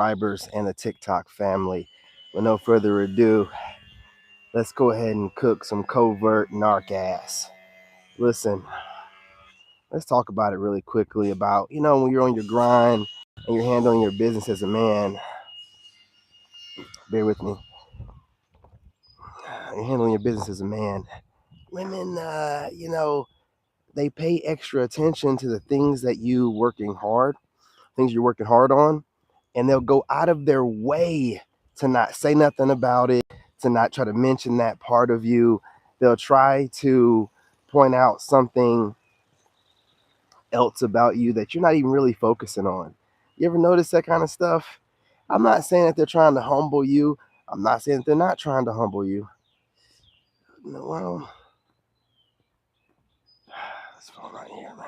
subscribers and the TikTok family. With no further ado, let's go ahead and cook some covert narc ass. Listen, let's talk about it really quickly about, when you're on your grind and you're handling your business as a man, bear with me, you're handling your business as a man. Women, they pay extra attention to the things you're working hard on, and they'll go out of their way to not say nothing about it, to not try to mention that part of you. They'll try to point out something else about you that you're not even really focusing on. You ever notice that kind of stuff? I'm not saying that they're trying to humble you. I'm not saying that they're not trying to humble you. No, well, this phone right here, man.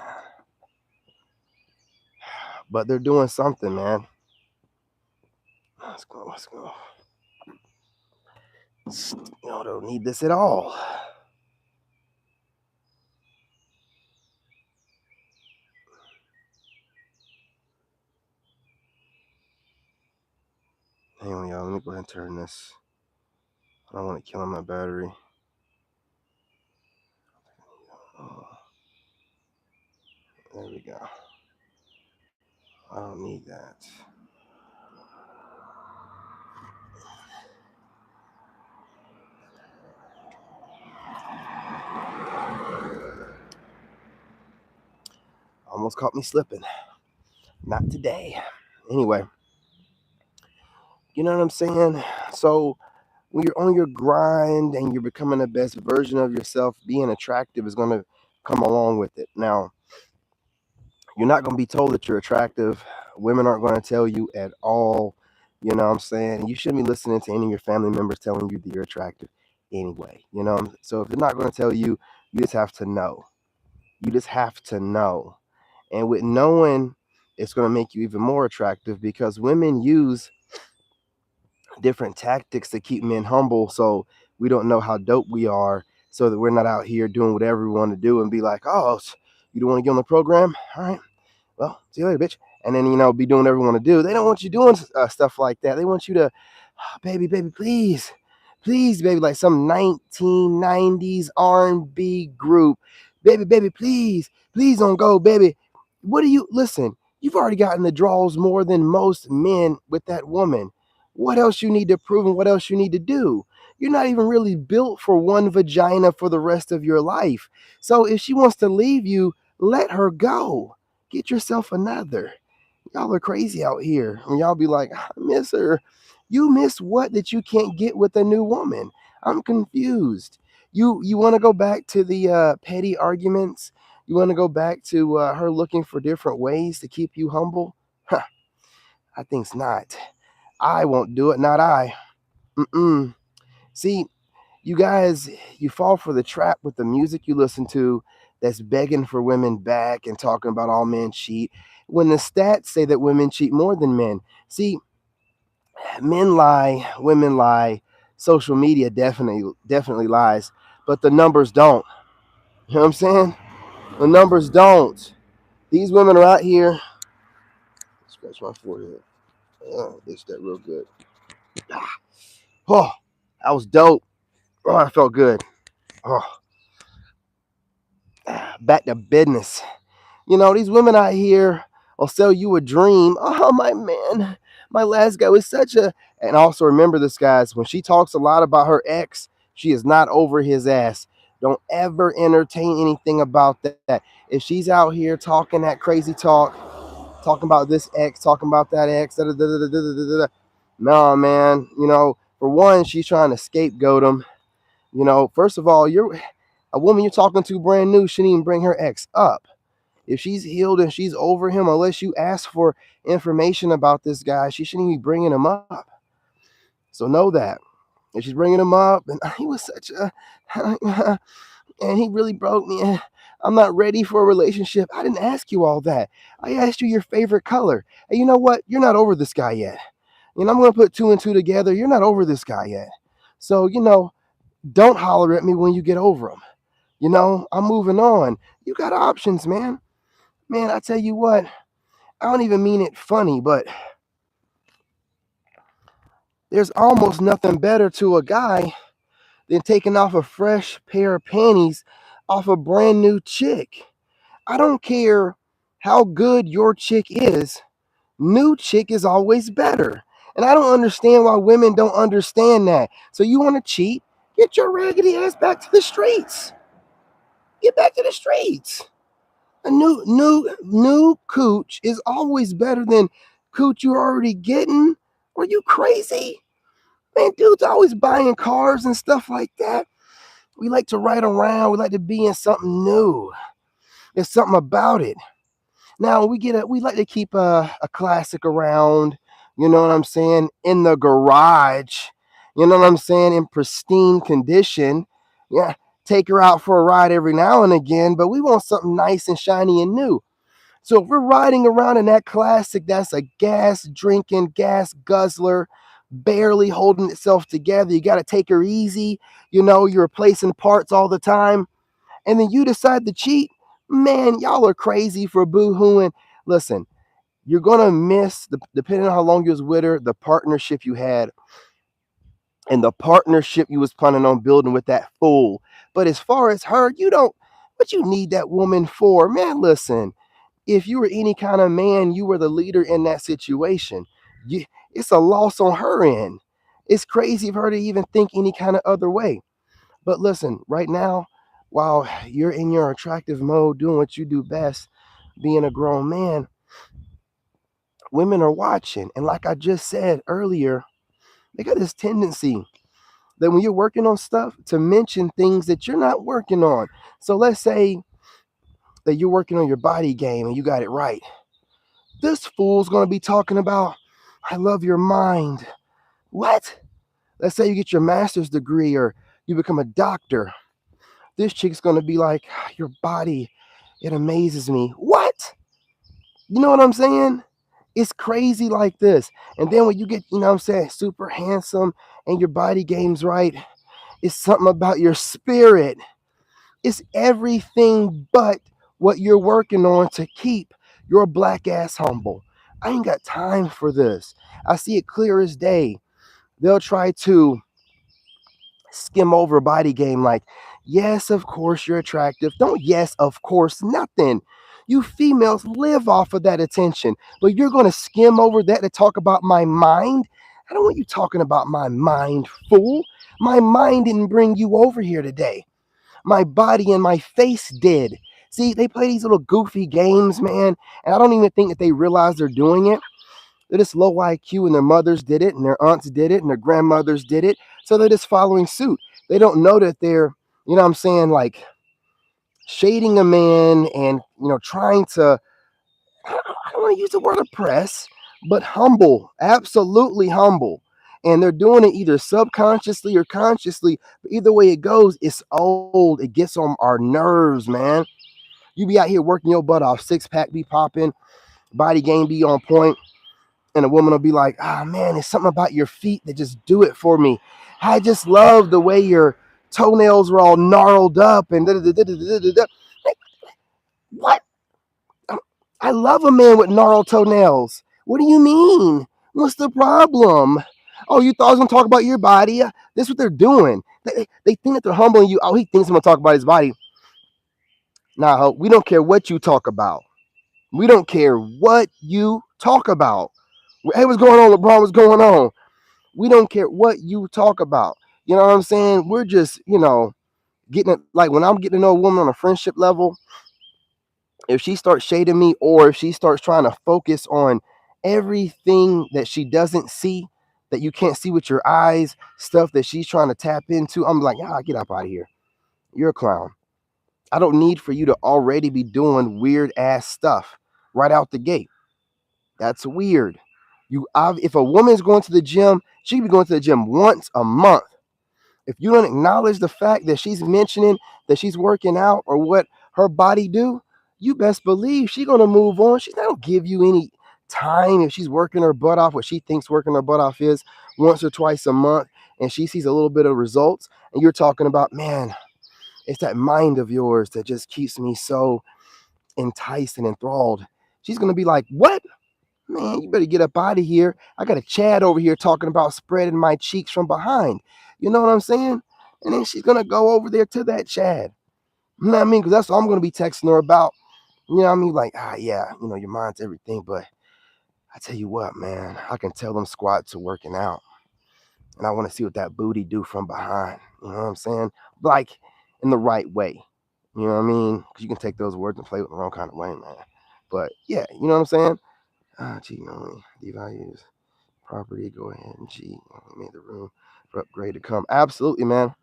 But they're doing something, man. Let's go. Let's go. Don't need this at all. Hang on, y'all. Let me go ahead and turn this. I don't want it killing my battery. Oh, there we go. I don't need that. Almost caught me slipping. Not today. Anyway, you know what I'm saying? So when you're on your grind and you're becoming the best version of yourself, being attractive is going to come along with it. Now, you're not going to be told that you're attractive. Women aren't going to tell you at all. You know what I'm saying? You shouldn't be listening to any of your family members telling you that you're attractive anyway. So if they're not going to tell you, you just have to know. You just have to know. And with knowing, it's going to make you even more attractive because women use different tactics to keep men humble so we don't know how dope we are, so that we're not out here doing whatever we want to do and be like, oh, you don't want to get on the program? All right. Well, see you later, bitch. And then, be doing whatever you want to do. They don't want you doing stuff like that. They want you to, baby, please, please, baby, like some 1990s R&B group. Baby, please don't go, baby. What do you, listen, you've already gotten the draws more than most men with that woman. What else you need to prove and what else you need to do? You're not even really built for one vagina for the rest of your life. So if she wants to leave you, let her go. Get yourself another. Y'all are crazy out here. And y'all be like, I miss her. You miss what that you can't get with a new woman? I'm confused. You want to go back to the petty arguments? You want to go back to her looking for different ways to keep you humble? Huh, I think's not. I won't do it. Not I. Mm-mm. See, you guys, you fall for the trap with the music you listen to that's begging for women back and talking about all men cheat when the stats say that women cheat more than men. See, men lie, women lie, social media definitely lies, but the numbers don't. You know what I'm saying? The numbers don't. These women are out here. Scratch my forehead. Oh, itch that real good. Oh, that was dope. Oh, I felt good. Oh, back to business. These women out here will sell you a dream. Oh, my man, my last guy was such a. And also remember this, guys, when she talks a lot about her ex, she is not over his ass. Don't ever entertain anything about that. If she's out here talking that crazy talk, talking about this ex, talking about that ex, da, da, da, da, da, da, da, no, man, for one, she's trying to scapegoat him. First of all, you're a woman you're talking to brand new shouldn't even bring her ex up. If she's healed and she's over him, unless you ask for information about this guy, she shouldn't even be bringing him up. So know that. If she's bringing him up, and he was such a, and he really broke me. I'm not ready for a relationship. I didn't ask you all that. I asked you your favorite color. And you know what? You're not over this guy yet. I'm going to put two and two together. You're not over this guy yet. So, don't holler at me when you get over him. I'm moving on. You got options, man. Man, I tell you what, I don't even mean it funny, but There's almost nothing better to a guy than taking off a fresh pair of panties off a brand new chick. I don't care how good your chick is, new chick is always better. And I don't understand why women don't understand that. So you want to cheat? Get your raggedy ass back to the streets. Get back to the streets. A new cooch is always better than cooch you're already getting. Are you crazy? Man, dudes always buying cars and stuff like that. We like to ride around. We like to be in something new. There's something about it. Now we like to keep a classic around, you know what I'm saying, in the garage, you know what I'm saying, in pristine condition. Yeah, take her out for a ride every now and again, but we want something nice and shiny and new. So if we're riding around in that classic, that's a gas drinking, gas guzzler, barely holding itself together. You got to take her easy. You know, you're replacing parts all the time, and then you decide to cheat, man, y'all are crazy for boo-hooing. Listen, you're gonna miss depending on how long you was with her, the partnership you had and the partnership you was planning on building with that fool. But as far as her, you don't what you need that woman for, man. Listen, if you were any kind of man, you were the leader in that situation. You, it's a loss on her end. It's crazy of her to even think any kind of other way. But listen, right now, while you're in your attractive mode, doing what you do best, being a grown man, women are watching. And like I just said earlier, they got this tendency that when you're working on stuff to mention things that you're not working on. So let's say that you're working on your body game and you got it right. This fool's going to be talking about, I love your mind. What? Let's say you get your master's degree or you become a doctor. This chick's going to be like, your body, it amazes me. What? You know what I'm saying? It's crazy like this. And then when you get, you know what I'm saying, super handsome and your body game's right, it's something about your spirit. It's everything but what you're working on to keep your black ass humble. I ain't got time for this. I see it clear as day. They'll try to skim over body game like, yes, of course you're attractive. Don't yes, of course, nothing. You females live off of that attention, but you're going to skim over that to talk about my mind. I don't want you talking about my mind, fool. My mind didn't bring you over here today. My body and my face did. See, they play these little goofy games, man, and I don't even think that they realize they're doing it. They're just low IQ, and their mothers did it, and their aunts did it, and their grandmothers did it. So they're just following suit. They don't know that they're, you know what I'm saying, like shading a man and, you know, trying to, I don't want to use the word oppress, but humble, absolutely humble. And they're doing it either subconsciously or consciously. But either way it goes, it's old. It gets on our nerves, man. You be out here working your butt off, six pack be popping, body game be on point, and a woman will be like, "Ah, man, it's something about your feet that just do it for me. I just love the way your toenails were all gnarled up and da da da da da da da." Like, what? I love a man with gnarled toenails. What do you mean? What's the problem? Oh, you thought I was gonna talk about your body? This is what they're doing. They think that they're humbling you. Oh, he thinks I'm gonna talk about his body. Nah, we don't care what you talk about. We don't care what you talk about. Hey, what's going on, LeBron? What's going on? We don't care what you talk about. You know what I'm saying? We're just, you know, getting it. Like when I'm getting to know a woman on a friendship level, if she starts shading me or if she starts trying to focus on everything that she doesn't see, that you can't see with your eyes, stuff that she's trying to tap into, I'm like, ah, get up out of here. You're a clown. I don't need for you to already be doing weird ass stuff right out the gate. That's weird. If a woman's going to the gym, she can be going to the gym once a month. If you don't acknowledge the fact that she's mentioning that she's working out or what her body do, you best believe she's gonna move on. She's not gonna give you any time if she's working her butt off. What she thinks working her butt off is once or twice a month, and she sees a little bit of results, and you're talking about, man, it's that mind of yours that just keeps me so enticed and enthralled. She's gonna be like, what? Man, you better get up out of here. I got a Chad over here talking about spreading my cheeks from behind. You know what I'm saying? And then she's gonna go over there to that Chad. You know what I mean? Because that's what I'm gonna be texting her about. You know what I mean? Like, yeah, your mind's everything, but I tell you what, man, I can tell them squats are working out. And I want to see what that booty do from behind. You know what I'm saying? Like in the right way. You know what I mean? Because you can take those words and play with the wrong kind of way, man. But yeah, you know what I'm saying? Cheating only devalues property. Go ahead and cheat. Made the room for upgrade to come. Absolutely, man.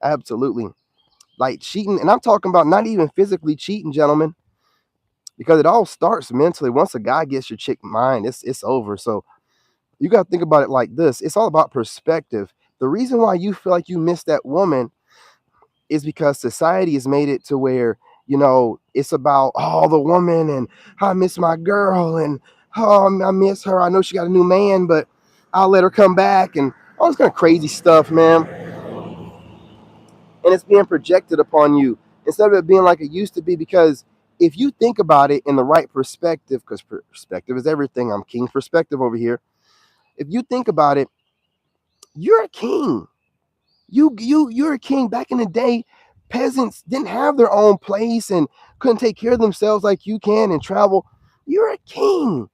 Absolutely. Like cheating, and I'm talking about not even physically cheating, gentlemen, because it all starts mentally. Once a guy gets your chick mind, it's over. So you got to think about it like this. It's all about perspective. The reason why you feel like you missed that woman is because society has made it to where, it's about, the woman and I miss my girl and I miss her. I know she got a new man, but I'll let her come back and all this kind of crazy stuff, man. And it's being projected upon you instead of it being like it used to be. Because if you think about it in the right perspective, because perspective is everything. I'm king perspective over here. If you think about it, you're a king. You're a king. Back in the day, peasants didn't have their own place and couldn't take care of themselves like you can and travel. You're a king.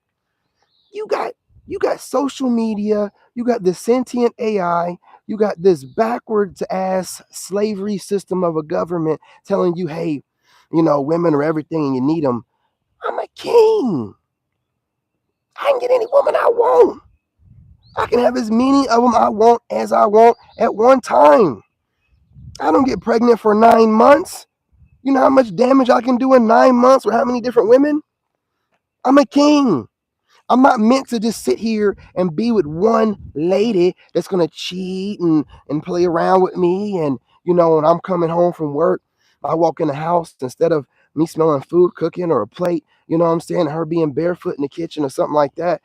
You got you got social media, you got the sentient AI, you got this backwards ass slavery system of a government telling you, hey, women are everything and you need them. I'm a king. I can get any woman I want. I can have as many of them I want as I want at one time. I don't get pregnant for 9 months. You know how much damage I can do in 9 months with how many different women? I'm a king. I'm not meant to just sit here and be with one lady that's gonna cheat and play around with me. And when I'm coming home from work, I walk in the house instead of me smelling food cooking or a plate, you know what I'm saying, her being barefoot in the kitchen or something like that.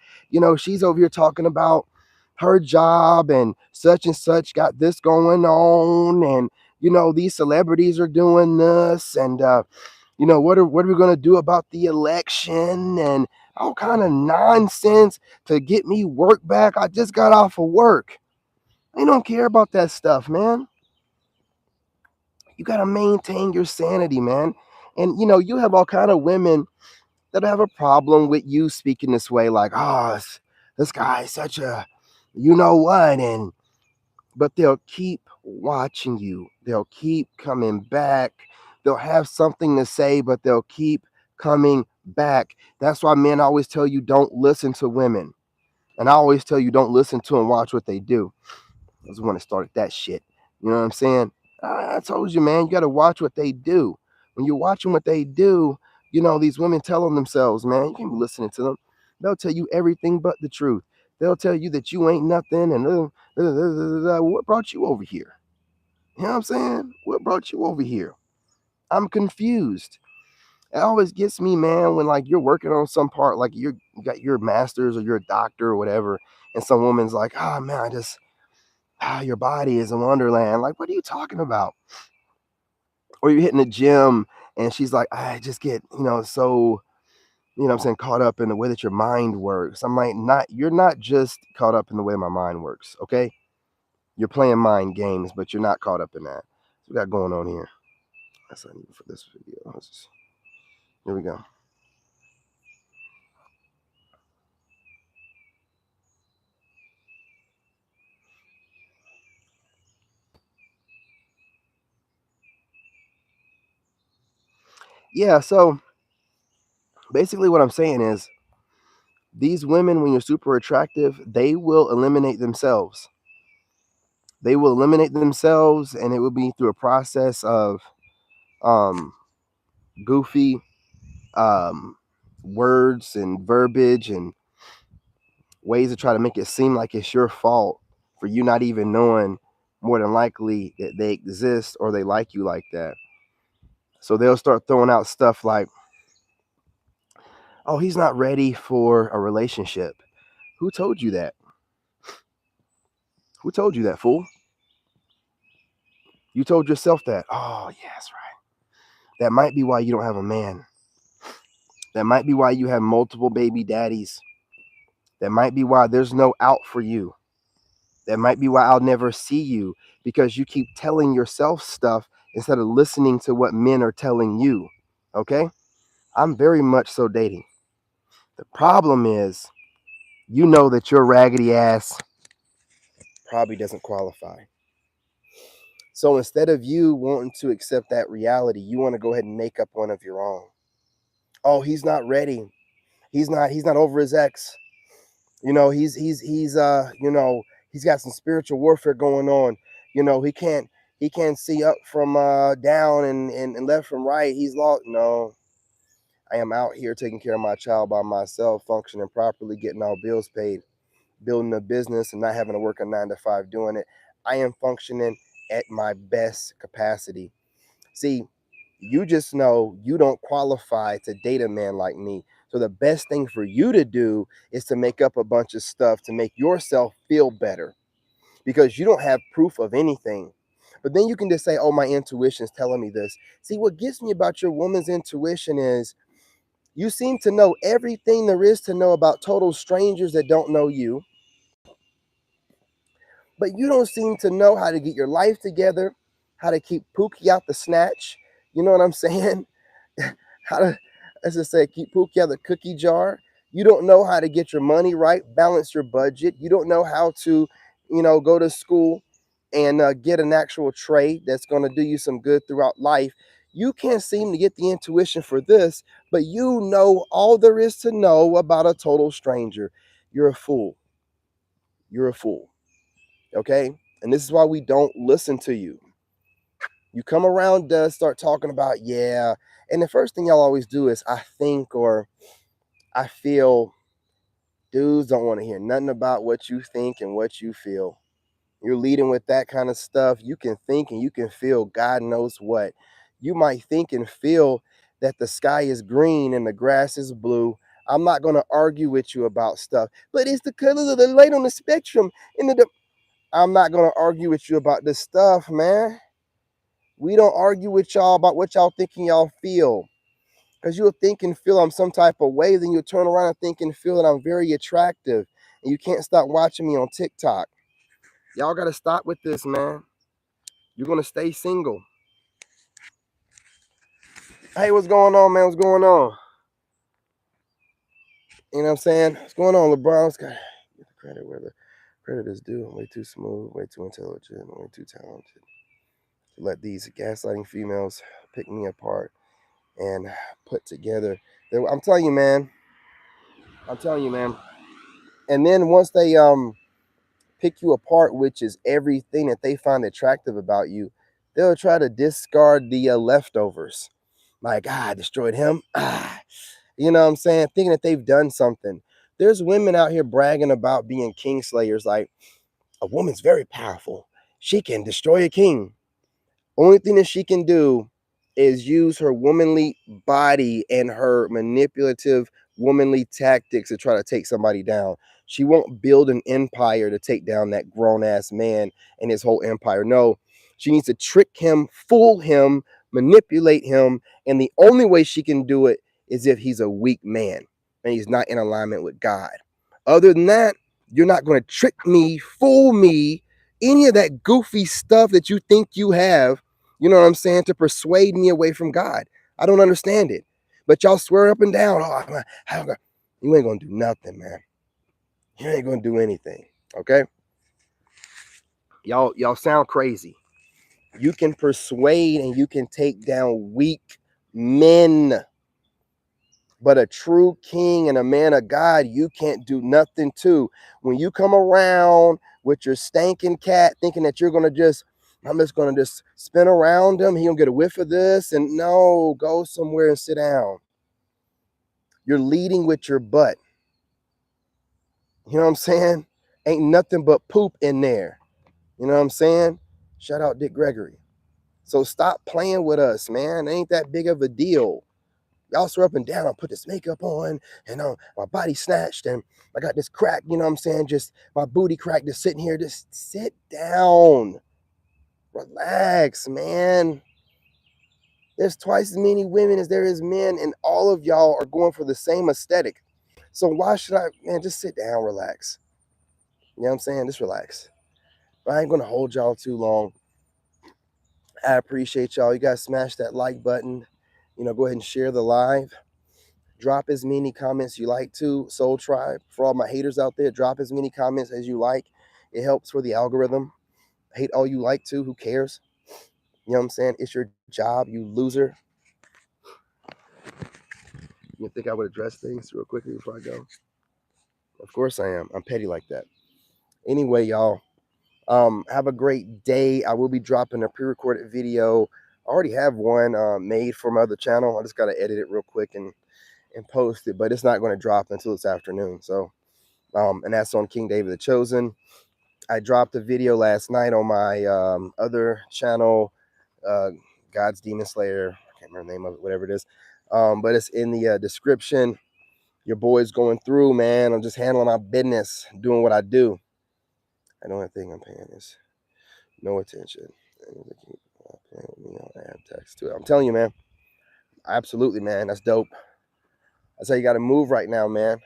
She's over here talking about her job and such got this going on, and these celebrities are doing this, and what are we going to do about the election and all kind of nonsense to get me work back. I just got off of work. They don't care about that stuff, man. You got to maintain your sanity, man. And you have all kind of women that have a problem with you speaking this way, like, this guy is such a what, and but they'll keep watching you. They'll keep coming back. They'll have something to say, but they'll keep coming back. That's why men always tell you don't listen to women. And I always tell you don't listen to and watch what they do. I was the one that started that shit. You know what I'm saying? I told you, man, you got to watch what they do. When you're watching what they do, these women telling themselves, man, you can't be listening to them. They'll tell you everything but the truth. They'll tell you that you ain't nothing and what brought you over here? You know what I'm saying? What brought you over here? I'm confused. It always gets me, man, when like you're working on some part, like you got your master's or you're a doctor or whatever, and some woman's like, man, your body is a wonderland. Like, what are you talking about? Or you're hitting the gym and she's like, I just get, so, what I'm saying, caught up in the way that your mind works. I'm like, you're not just caught up in the way my mind works, okay? You're playing mind games, but you're not caught up in that. So we got going on here. That's what I need for this video. Here we go. Yeah, so basically what I'm saying is these women, when you're super attractive, they will eliminate themselves. They will eliminate themselves, and it will be through a process of um, goofy words and verbiage and ways to try to make it seem like it's your fault for you not even knowing more than likely that they exist or they like you like that. So they'll start throwing out stuff like, oh, he's not ready for a relationship. Who told you that? Who told you that, fool? You told yourself that. Oh, yeah, that's right. That might be why you don't have a man. That might be why you have multiple baby daddies. That might be why there's no out for you. That might be why I'll never see you, because you keep telling yourself stuff instead of listening to what men are telling you. Okay? I'm very much so dating. The problem is, you know that your raggedy ass probably doesn't qualify. So instead of you wanting to accept that reality, you want to go ahead and make up one of your own. Oh, he's not ready. He's not over his ex. He's got some spiritual warfare going on. He can't see up from down and left from right. He's lost. No, I am out here taking care of my child by myself, functioning properly, getting all bills paid, building a business, and not having to work a 9 to 5 doing it. I am functioning at my best capacity. See, you just know you don't qualify to date a man like me. So the best thing for you to do is to make up a bunch of stuff to make yourself feel better, because you don't have proof of anything. But then you can just say, oh, my intuition's telling me this. See, what gets me about your woman's intuition is you seem to know everything there is to know about total strangers that don't know you, but you don't seem to know how to get your life together, how to keep Pookie out the snatch. You know what I'm saying? How to, let's just say, keep Pookie out of the cookie jar. You don't know how to get your money right, balance your budget. You don't know how to, go to school and get an actual trade that's going to do you some good throughout life. You can't seem to get the intuition for this, but you know all there is to know about a total stranger. You're a fool. You're a fool. Okay? And this is why we don't listen to you. You come around us, start talking about, yeah. And the first thing y'all always do is, I think, or I feel. Dudes don't want to hear nothing about what you think and what you feel. You're leading with that kind of stuff. You can think and you can feel God knows what. You might think and feel that the sky is green and the grass is blue. I'm not going to argue with you about stuff, but it's the colors of the light on the spectrum. I'm not going to argue with you about this stuff, man. We don't argue with y'all about what y'all think and y'all feel. Because you'll think and feel I'm some type of way, then you'll turn around and think and feel that I'm very attractive. And you can't stop watching me on TikTok. Y'all got to stop with this, man. You're going to stay single. Hey, what's going on, man? What's going on? You know what I'm saying? What's going on, LeBron? Got get the credit where the credit is due. I'm way too smooth, way too intelligent, way too talented to let these gaslighting females pick me apart and put together. I'm telling you, man. I'm telling you, man. And then once they pick you apart, which is everything that they find attractive about you, they'll try to discard the leftovers. Like, I destroyed him. You know what I'm saying? Thinking that they've done something. There's women out here bragging about being king slayers. Like, a woman's very powerful. She can destroy a king. Only thing that she can do is use her womanly body and her manipulative womanly tactics to try to take somebody down. She won't build an empire to take down that grown ass man and his whole empire. No, she needs to trick him, fool him, manipulate him. And the only way she can do it is if he's a weak man and he's not in alignment with God. Other than that, you're not going to trick me, fool me, any of that goofy stuff that you think you have, you know what I'm saying, to persuade me away from God. I don't understand it. But y'all swear up and down, you ain't going to do nothing, man. You ain't going to do anything, okay? Y'all sound crazy. You can persuade and you can take down weak men. But a true king and a man of God, you can't do nothing to. When you come around with your stinking cat thinking that I'm just going to just spin around him, he going to get a whiff of this. And no, go somewhere and sit down. You're leading with your butt. You know what I'm saying? Ain't nothing but poop in there. You know what I'm saying? Shout out Dick Gregory. So stop playing with us, man. It ain't that big of a deal. Y'all swear up and down, I put this makeup on and my body snatched and I got this crack, you know what I'm saying? Just my booty crack just sitting here. Just sit down. Relax, man. There's twice as many women as there is men, and all of y'all are going for the same aesthetic. So why should I, man, just sit down, relax. You know what I'm saying? Just relax. But I ain't gonna hold y'all too long. I appreciate y'all. You guys smash that like button. Go ahead and share the live. Drop as many comments you like to. Soul Tribe. For all my haters out there, drop as many comments as you like. It helps for the algorithm. Hate all you like to. Who cares? You know what I'm saying? It's your job, you loser. You think I would address things real quickly before I go? Of course I am. I'm petty like that. Anyway, y'all, have a great day. I will be dropping a pre-recorded video. I already have one made for my other channel. I just got to edit it real quick and post it, but it's not going to drop until this afternoon. So, and that's on King David the Chosen. I dropped a video last night on my other channel, God's Demon Slayer. I can't remember the name of it, whatever it is. But it's in the description. Your boy's going through, man. I'm just handling my business, doing what I do. The only thing I'm paying is no attention. Playing with me on add text to it. I'm telling you, man. Absolutely, man. That's dope. That's how you got to move right now, man.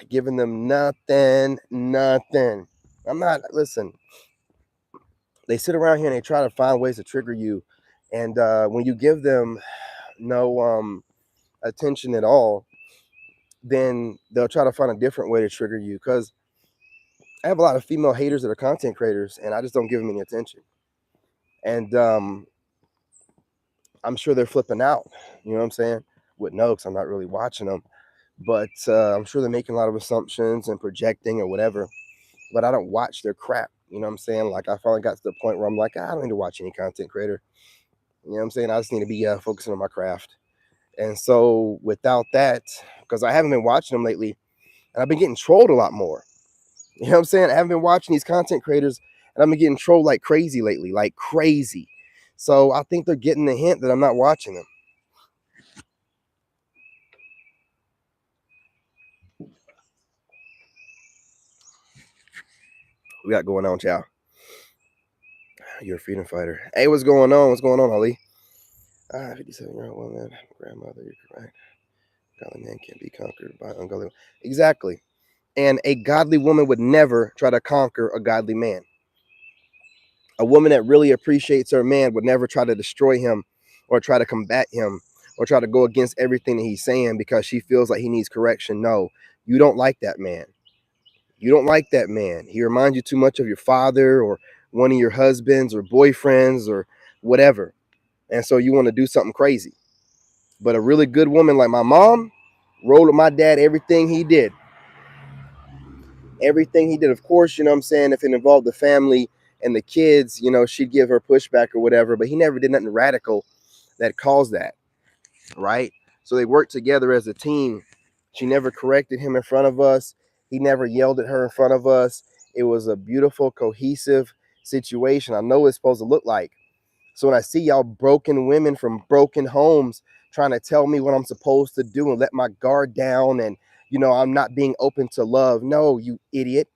Giving them nothing. I'm not, listen, they sit around here and they try to find ways to trigger you. And when you give them no attention at all, then they'll try to find a different way to trigger you. Because I have a lot of female haters that are content creators, and I just don't give them any attention. And I'm sure they're flipping out. You know what I'm saying? Wouldn't know because I'm not really watching them. But I'm sure they're making a lot of assumptions and projecting or whatever. But I don't watch their crap. You know what I'm saying? Like, I finally got to the point where I'm like, I don't need to watch any content creator. You know what I'm saying? I just need to be focusing on my craft. And so without that, because I haven't been watching them lately, and I've been getting trolled a lot more. You know what I'm saying? I haven't been watching these content creators, and I've been getting trolled like crazy lately, like crazy. So I think they're getting the hint that I'm not watching them. We got going on, child. You're a freedom fighter. Hey, what's going on? What's going on, Ali? 57-year-old woman, grandmother, you're correct. Godly man can't be conquered by ungodly. Exactly. And a godly woman would never try to conquer a godly man. A woman that really appreciates her man would never try to destroy him or try to combat him or try to go against everything that he's saying because she feels like he needs correction. No, you don't like that man. You don't like that man. He reminds you too much of your father or one of your husbands or boyfriends or whatever. And so you want to do something crazy. But a really good woman like my mom rolled with my dad everything he did. Everything he did. Of course, you know what I'm saying, if it involved the family and the kids, she'd give her pushback or whatever, but he never did nothing radical that caused that, right? So they worked together as a team. She never corrected him in front of us. He never yelled at her in front of us. It was a beautiful, cohesive situation. I know what it's supposed to look like. So when I see y'all broken women from broken homes trying to tell me what I'm supposed to do and let my guard down and, I'm not being open to love. No, you idiot.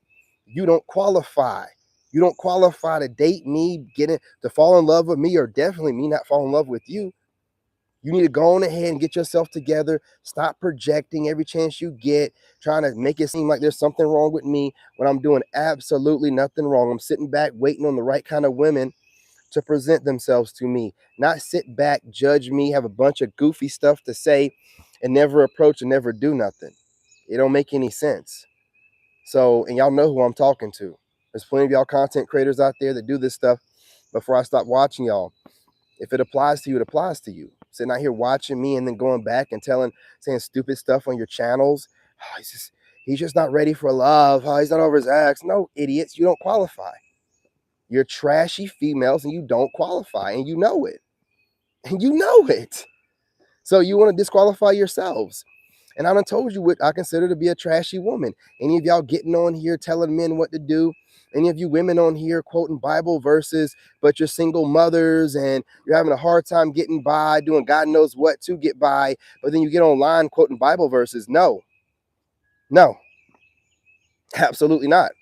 You don't qualify. You don't qualify to date me, to fall in love with me, or definitely me not fall in love with you. You need to go on ahead and get yourself together. Stop projecting every chance you get, trying to make it seem like there's something wrong with me when I'm doing absolutely nothing wrong. I'm sitting back waiting on the right kind of women to present themselves to me, not sit back, judge me, have a bunch of goofy stuff to say, and never approach and never do nothing. It don't make any sense. So, and y'all know who I'm talking to. There's plenty of y'all content creators out there that do this stuff. Before I stop watching y'all, if it applies to you, it applies to you. Sitting out here watching me and then going back and saying stupid stuff on your channels. Oh, he's just not ready for love. Oh, he's not over his ex. No, idiots, you don't qualify. You're trashy females and you don't qualify, and you know it. And you know it. So you want to disqualify yourselves. And I done told you what I consider to be a trashy woman. Any of y'all getting on here telling men what to do? Any of you women on here quoting Bible verses, but you're single mothers and you're having a hard time getting by, doing God knows what to get by, but then you get online quoting Bible verses? No, absolutely not.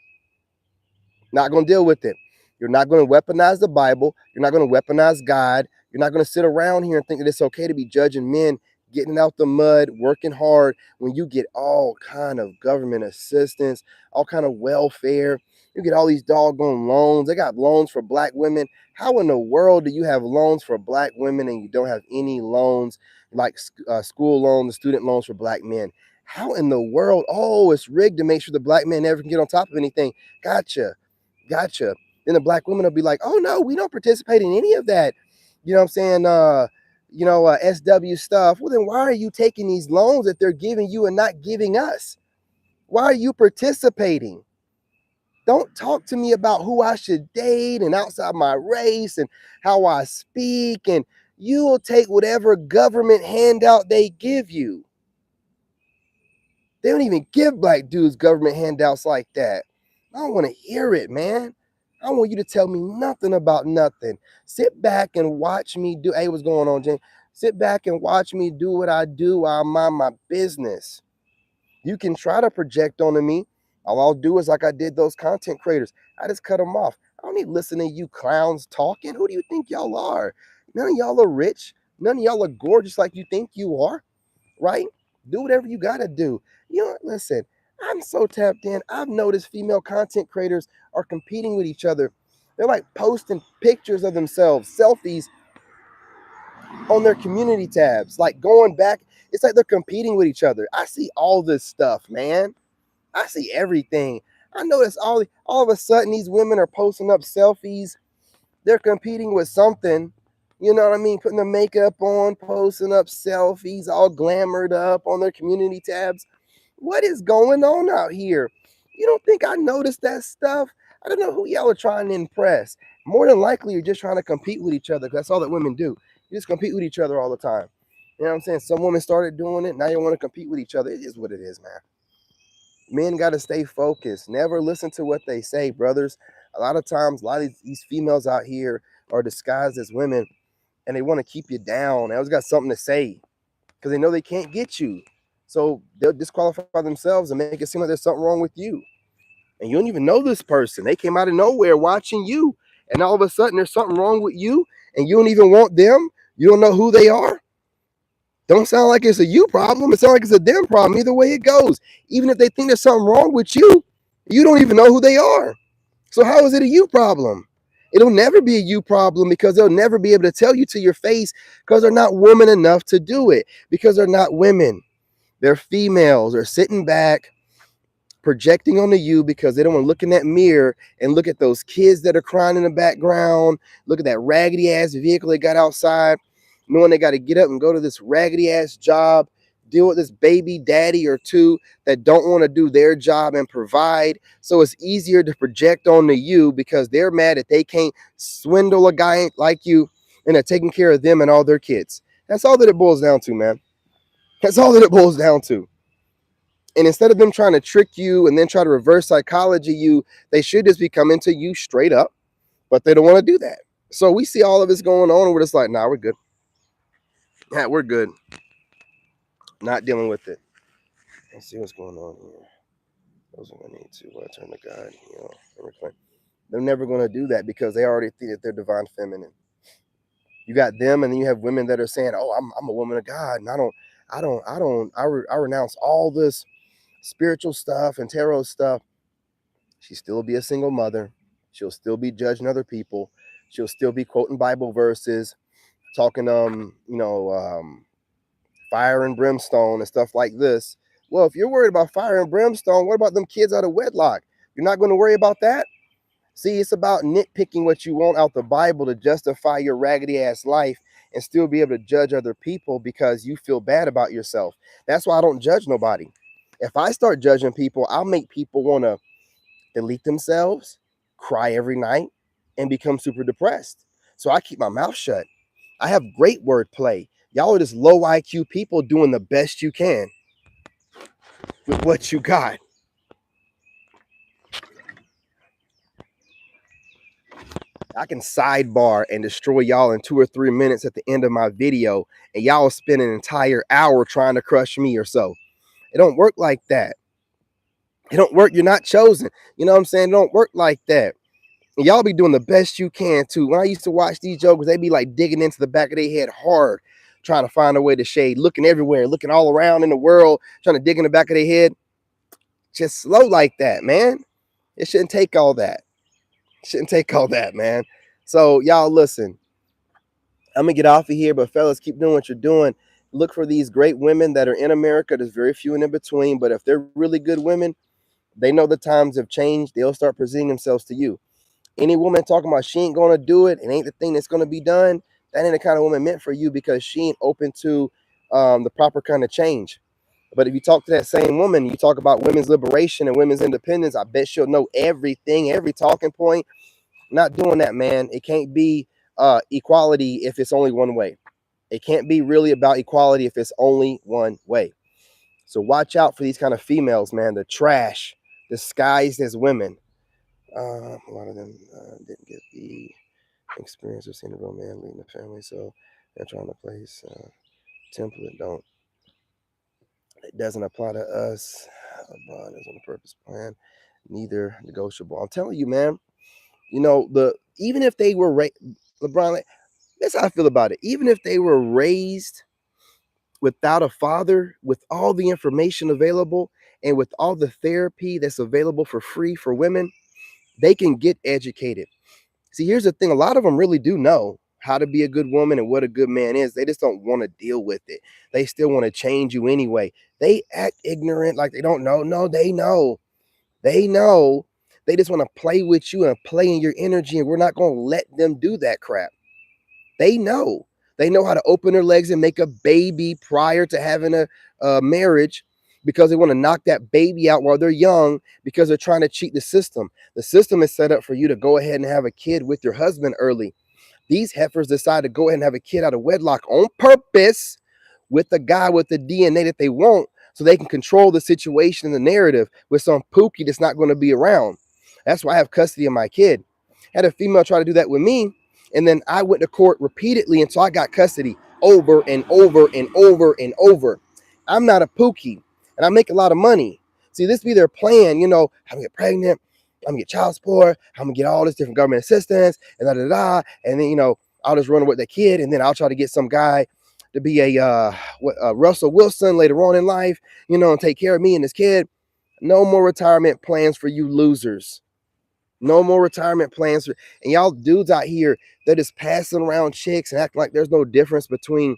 Not going to deal with it. You're not going to weaponize the Bible. You're not going to weaponize God. You're not going to sit around here and think that it's okay to be judging men getting out the mud, working hard, when you get all kind of government assistance, all kind of welfare, you get all these doggone loans. They got loans for black women. How in the world do you have loans for black women and you don't have any loans like school loans, student loans for black men? How in the world? Oh, it's rigged to make sure the black man never can get on top of anything. Gotcha. Then the black women will be like, oh no, we don't participate in any of that. You know what I'm saying? SW stuff. Well, then why are you taking these loans that they're giving you and not giving us? Why are you participating? Don't talk to me about who I should date and outside my race and how I speak. And you will take whatever government handout they give you. They don't even give black dudes government handouts like that. I don't want to hear it, man. I want you to tell me nothing about nothing. Sit back and watch me do. Hey, what's going on, Jane? Sit back and watch me do what I do while I mind my business. You can try to project onto me. All I'll do is like I did those content creators. I just cut them off. I don't need listening to you clowns talking. Who do you think y'all are? None of y'all are rich. None of y'all are gorgeous like you think you are, right? Do whatever you got to do. You know, listen, I'm so tapped in. I've noticed female content creators are competing with each other. They're like posting pictures of themselves, selfies on their community tabs, like going back. It's like they're competing with each other. I see all this stuff, man. I see everything. I notice all of a sudden these women are posting up selfies. They're competing with something. You know what I mean? Putting the makeup on, posting up selfies, all glamored up on their community tabs. What is going on out here? You don't think I noticed that stuff? I don't know who y'all are trying to impress. More than likely, you're just trying to compete with each other. That's all that women do. You just compete with each other all the time. You know what I'm saying? Some women started doing it. Now you want to compete with each other. It is what it is, man. Men got to stay focused. Never listen to what they say, brothers. A lot of times, a lot of these females out here are disguised as women, and they want to keep you down. They always got something to say because they know they can't get you. So they'll disqualify themselves and make it seem like there's something wrong with you. And you don't even know this person. They came out of nowhere watching you, and all of a sudden there's something wrong with you, and you don't even want them. You don't know who they are. Don't sound like it's a you problem. It sounds like it's a them problem. Either way it goes. Even if they think there's something wrong with you, you don't even know who they are. So how is it a you problem? It'll never be a you problem because they'll never be able to tell you to your face because they're not woman enough to do it, because they're not women. They're females. They're sitting back, projecting onto you because they don't want to look in that mirror and look at those kids that are crying in the background, look at that raggedy ass vehicle they got outside, knowing they got to get up and go to this raggedy ass job, deal with this baby daddy or two that don't want to do their job and provide. So it's easier to project onto you because they're mad that they can't swindle a guy like you and are taking care of them and all their kids. That's all that it boils down to, man. That's all that it boils down to. And instead of them trying to trick you and then try to reverse psychology you, they should just be coming to you straight up, but they don't want to do that. So we see all of this going on and we're just like, nah, we're good. Yeah, we're good. Not dealing with it. Let's see what's going on here. Those are going to need to turn to God, and reclaim. They're never going to do that because they already think that they're divine feminine. You got them, and then you have women that are saying, "Oh, I'm a woman of God, and I renounce all this spiritual stuff and tarot stuff." She still be a single mother. She'll still be judging other people. She'll still be quoting Bible verses, talking fire and brimstone and stuff like this. Well, if you're worried about fire and brimstone, what about them kids out of wedlock? You're not going to worry about that? See, it's about nitpicking what you want out the Bible to justify your raggedy ass life and still be able to judge other people because you feel bad about yourself. That's why I don't judge nobody. If I start judging people, I'll make people want to delete themselves, cry every night, and become super depressed. So I keep my mouth shut. I have great wordplay. Y'all are just low IQ people doing the best you can with what you got. I can sidebar and destroy y'all in 2 or 3 minutes at the end of my video, and y'all spend an entire hour trying to crush me or so. It don't work like that. It don't work. You're not chosen. You know what I'm saying? It don't work like that. And y'all be doing the best you can too. When I used to watch these jokers, they be like digging into the back of their head hard, trying to find a way to shade, looking everywhere, looking all around in the world, trying to dig in the back of their head. Just slow like that, man. It shouldn't take all that. It shouldn't take all that, man. So y'all listen. I'm gonna get off of here, but fellas, keep doing what you're doing. Look for these great women that are in America. There's very few and in between, but if they're really good women, they know the times have changed. They'll start presenting themselves to you. Any woman talking about she ain't gonna do it and ain't the thing that's gonna be done, that ain't the kind of woman meant for you because she ain't open to the proper kind of change. But if you talk to that same woman, you talk about women's liberation and women's independence, I bet she'll know everything, every talking point. Not doing that, man. It can't be equality if it's only one way. It can't be really about equality if it's only one way. So watch out for these kind of females, man. The trash disguised as women. A lot of them didn't get the experience of seeing a real man leading the family, so they're trying to place template. Don't It doesn't apply to us. LeBron is on the purpose plan, neither negotiable. I'm telling you, man. You know even if they were LeBron, like, that's how I feel about it. Even if they were raised without a father, with all the information available and with all the therapy that's available for free for women, they can get educated. See, here's the thing. A lot of them really do know how to be a good woman and what a good man is. They just don't want to deal with it. They still want to change you anyway. They act ignorant like they don't know. No, they know. They know. They just want to play with you and play in your energy, and we're not going to let them do that crap. They know. They know how to open their legs and make a baby prior to having a marriage because they want to knock that baby out while they're young because they're trying to cheat the system. The system is set up for you to go ahead and have a kid with your husband early. These heifers decide to go ahead and have a kid out of wedlock on purpose with the guy with the DNA that they want so they can control the situation and the narrative with some pookie that's not going to be around. That's why I have custody of my kid. I had a female try to do that with me, and then I went to court repeatedly until I got custody over and over and over and over. I'm not a pookie, and I make a lot of money. See, this be their plan, I'm gonna get pregnant, I'm gonna get child support, I'm gonna get all this different government assistance, and and then I'll just run with the kid, and then I'll try to get some guy to be a Russell Wilson later on in life, and take care of me and this kid. No more retirement plans for you losers. No more retirement plans. And y'all dudes out here, they're just passing around chicks and acting like there's no difference between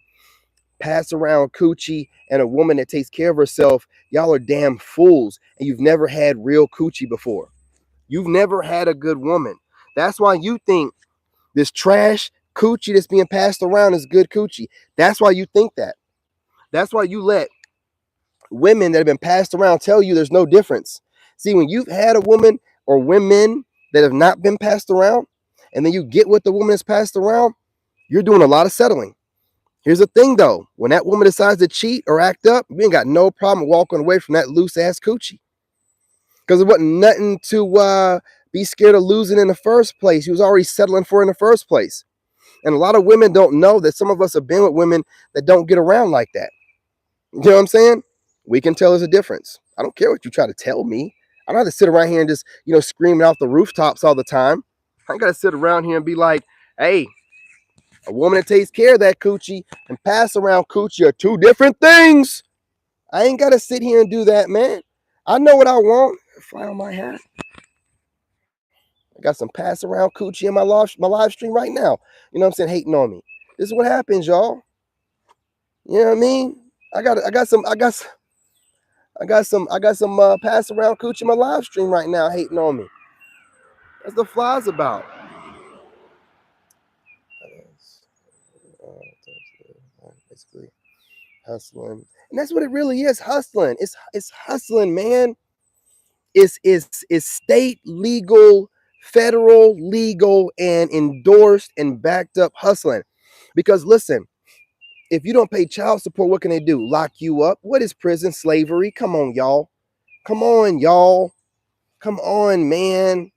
pass around coochie and a woman that takes care of herself. Y'all are damn fools. And you've never had real coochie before. You've never had a good woman. That's why you think this trash coochie that's being passed around is good coochie. That's why you think that. That's why you let women that have been passed around tell you there's no difference. See, when you've had a woman or women that have not been passed around, and then you get with the woman that's passed around, you're doing a lot of settling. Here's the thing, though. When that woman decides to cheat or act up, you ain't got no problem walking away from that loose-ass coochie. Because it wasn't nothing to be scared of losing in the first place. He was already settling for in the first place. And a lot of women don't know that some of us have been with women that don't get around like that. You know what I'm saying? We can tell there's a difference. I don't care what you try to tell me. I don't have to sit around here and just, screaming off the rooftops all the time. I got to sit around here and be like, hey, a woman that takes care of that coochie and pass around coochie are two different things. I ain't got to sit here and do that, man. I know what I want. Fly on my hat. I got some pass around coochie in my live stream right now. You know what I'm saying? Hating on me. This is what happens, y'all. You know what I mean? I got some pass around coochie in my live stream right now hating on me. That's the flies about. Basically hustling. And that's what it really is, hustling. It's hustling, man. It's state legal, federal legal, and endorsed and backed up hustling. Because listen, if you don't pay child support, what can they do? Lock you up? What is prison? Slavery? Come on, y'all. Come on, y'all. Come on, man.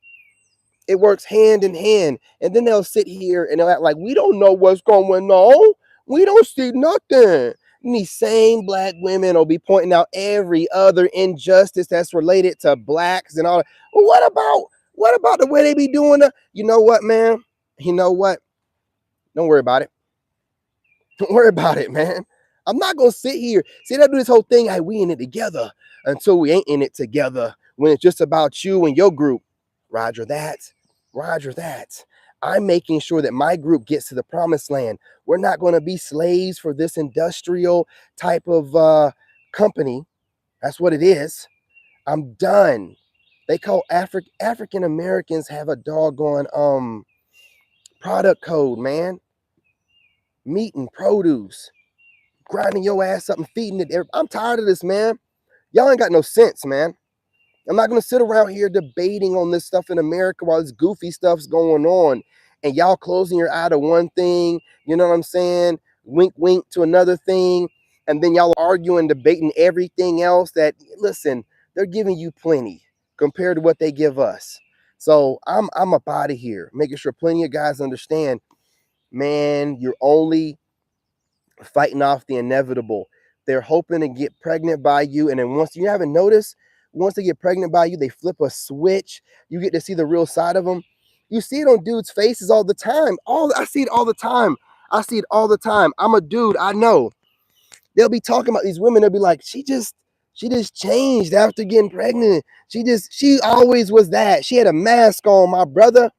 It works hand in hand. And then they'll sit here and they'll act like we don't know what's going on. We don't see nothing. And these same black women will be pointing out every other injustice that's related to blacks and all that. Well, what about the way they be doing it? You know what, man? You know what? Don't worry about it. Don't worry about it, man. I'm not gonna sit here. See, I do this whole thing. Hey, we in it together until we ain't in it together. When it's just about you and your group. Roger that. Roger that. I'm making sure that my group gets to the promised land. We're not going to be slaves for this industrial type of company. That's what it is. I'm done. They call African Americans have a doggone product code, man. Meat and produce, grinding your ass up and feeding it. I'm tired of this, man. Y'all ain't got no sense, man. I'm not gonna sit around here debating on this stuff in America while this goofy stuff's going on, and y'all closing your eye to one thing. You know what I'm saying? Wink, wink to another thing, and then y'all arguing, debating everything else. That listen, they're giving you plenty compared to what they give us. So I'm up out of here, making sure plenty of guys understand, man. You're only fighting off the inevitable. They're hoping to get pregnant by you, and then once you haven't noticed, once they get pregnant by you, they flip a switch. You get to see the real side of them. You see it on dudes' faces all the time. I see it all the time. I see it all the time. I'm a dude. I know. They'll be talking about these women. They'll be like, she just changed after getting pregnant. She always was that. She had a mask on, my brother.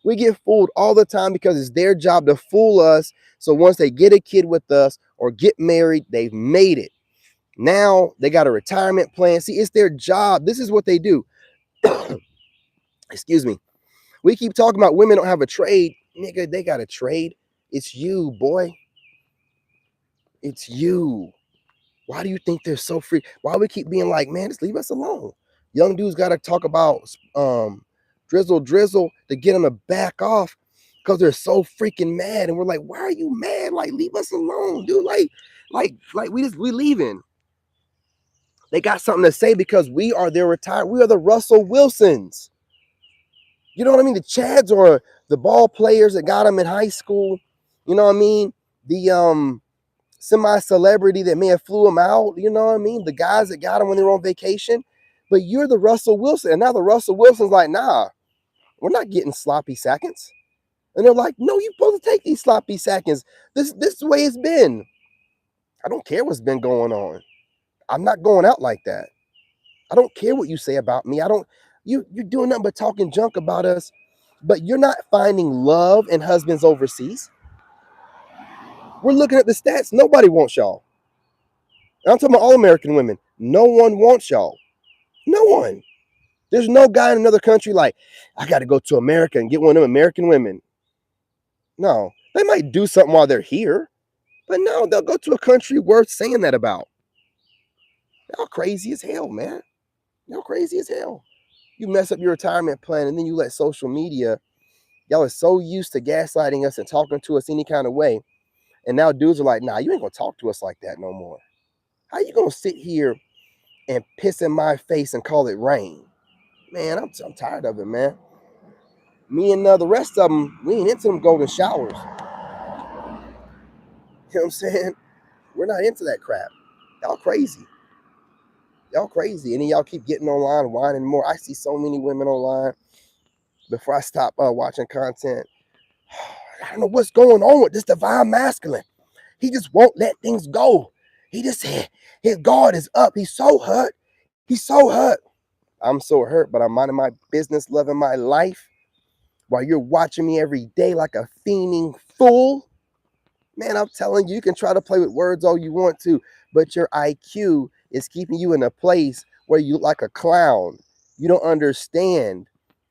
We get fooled all the time because it's their job to fool us. So once they get a kid with us or get married, they've made it. Now they got a retirement plan. See, it's their job. This is what they do. Excuse me. We keep talking about women don't have a trade. Nigga, they got a trade. It's you, boy. It's you. Why do you think they're so free? Why we keep being like, man, just leave us alone? Young dudes got to talk about drizzle to get them to back off because they're so freaking mad. And we're like, why are you mad? Like, leave us alone, dude. Like we leaving. They got something to say because we are their retired. We are the Russell Wilsons. You know what I mean? The Chads are the ball players that got them in high school. You know what I mean? The semi-celebrity that may have flew them out. You know what I mean? The guys that got them when they were on vacation. But you're the Russell Wilson. And now the Russell Wilson's like, nah, we're not getting sloppy seconds. And they're like, no, you're supposed to take these sloppy seconds. This is the way it's been. I don't care what's been going on. I'm not going out like that. I don't care what you say about me. You're doing nothing but talking junk about us, but you're not finding love in husbands overseas. We're looking at the stats. Nobody wants y'all. And I'm talking about all American women. No one wants y'all. No one. There's no guy in another country like, I got to go to America and get one of them American women. No, they might do something while they're here, but no, they'll go to a country worth saying that about. Y'all crazy as hell, man. Y'all crazy as hell. You mess up your retirement plan and then you let social media, y'all are so used to gaslighting us and talking to us any kind of way. And now dudes are like, nah, you ain't gonna talk to us like that no more. How you gonna sit here and piss in my face and call it rain? Man, I'm tired of it, man. Me and the rest of them, we ain't into them golden showers. You know what I'm saying? We're not into that crap. Y'all crazy. Y'all crazy. And then y'all keep getting online, whining more. I see so many women online before I stop watching content. I don't know what's going on with this divine masculine. He just won't let things go. He just said his guard is up. He's so hurt. He's so hurt. I'm so hurt, but I'm minding my business, loving my life while you're watching me every day like a fiending fool. Man, I'm telling you, you can try to play with words all you want to, but your IQ is keeping you in a place where you look like a clown. You don't understand.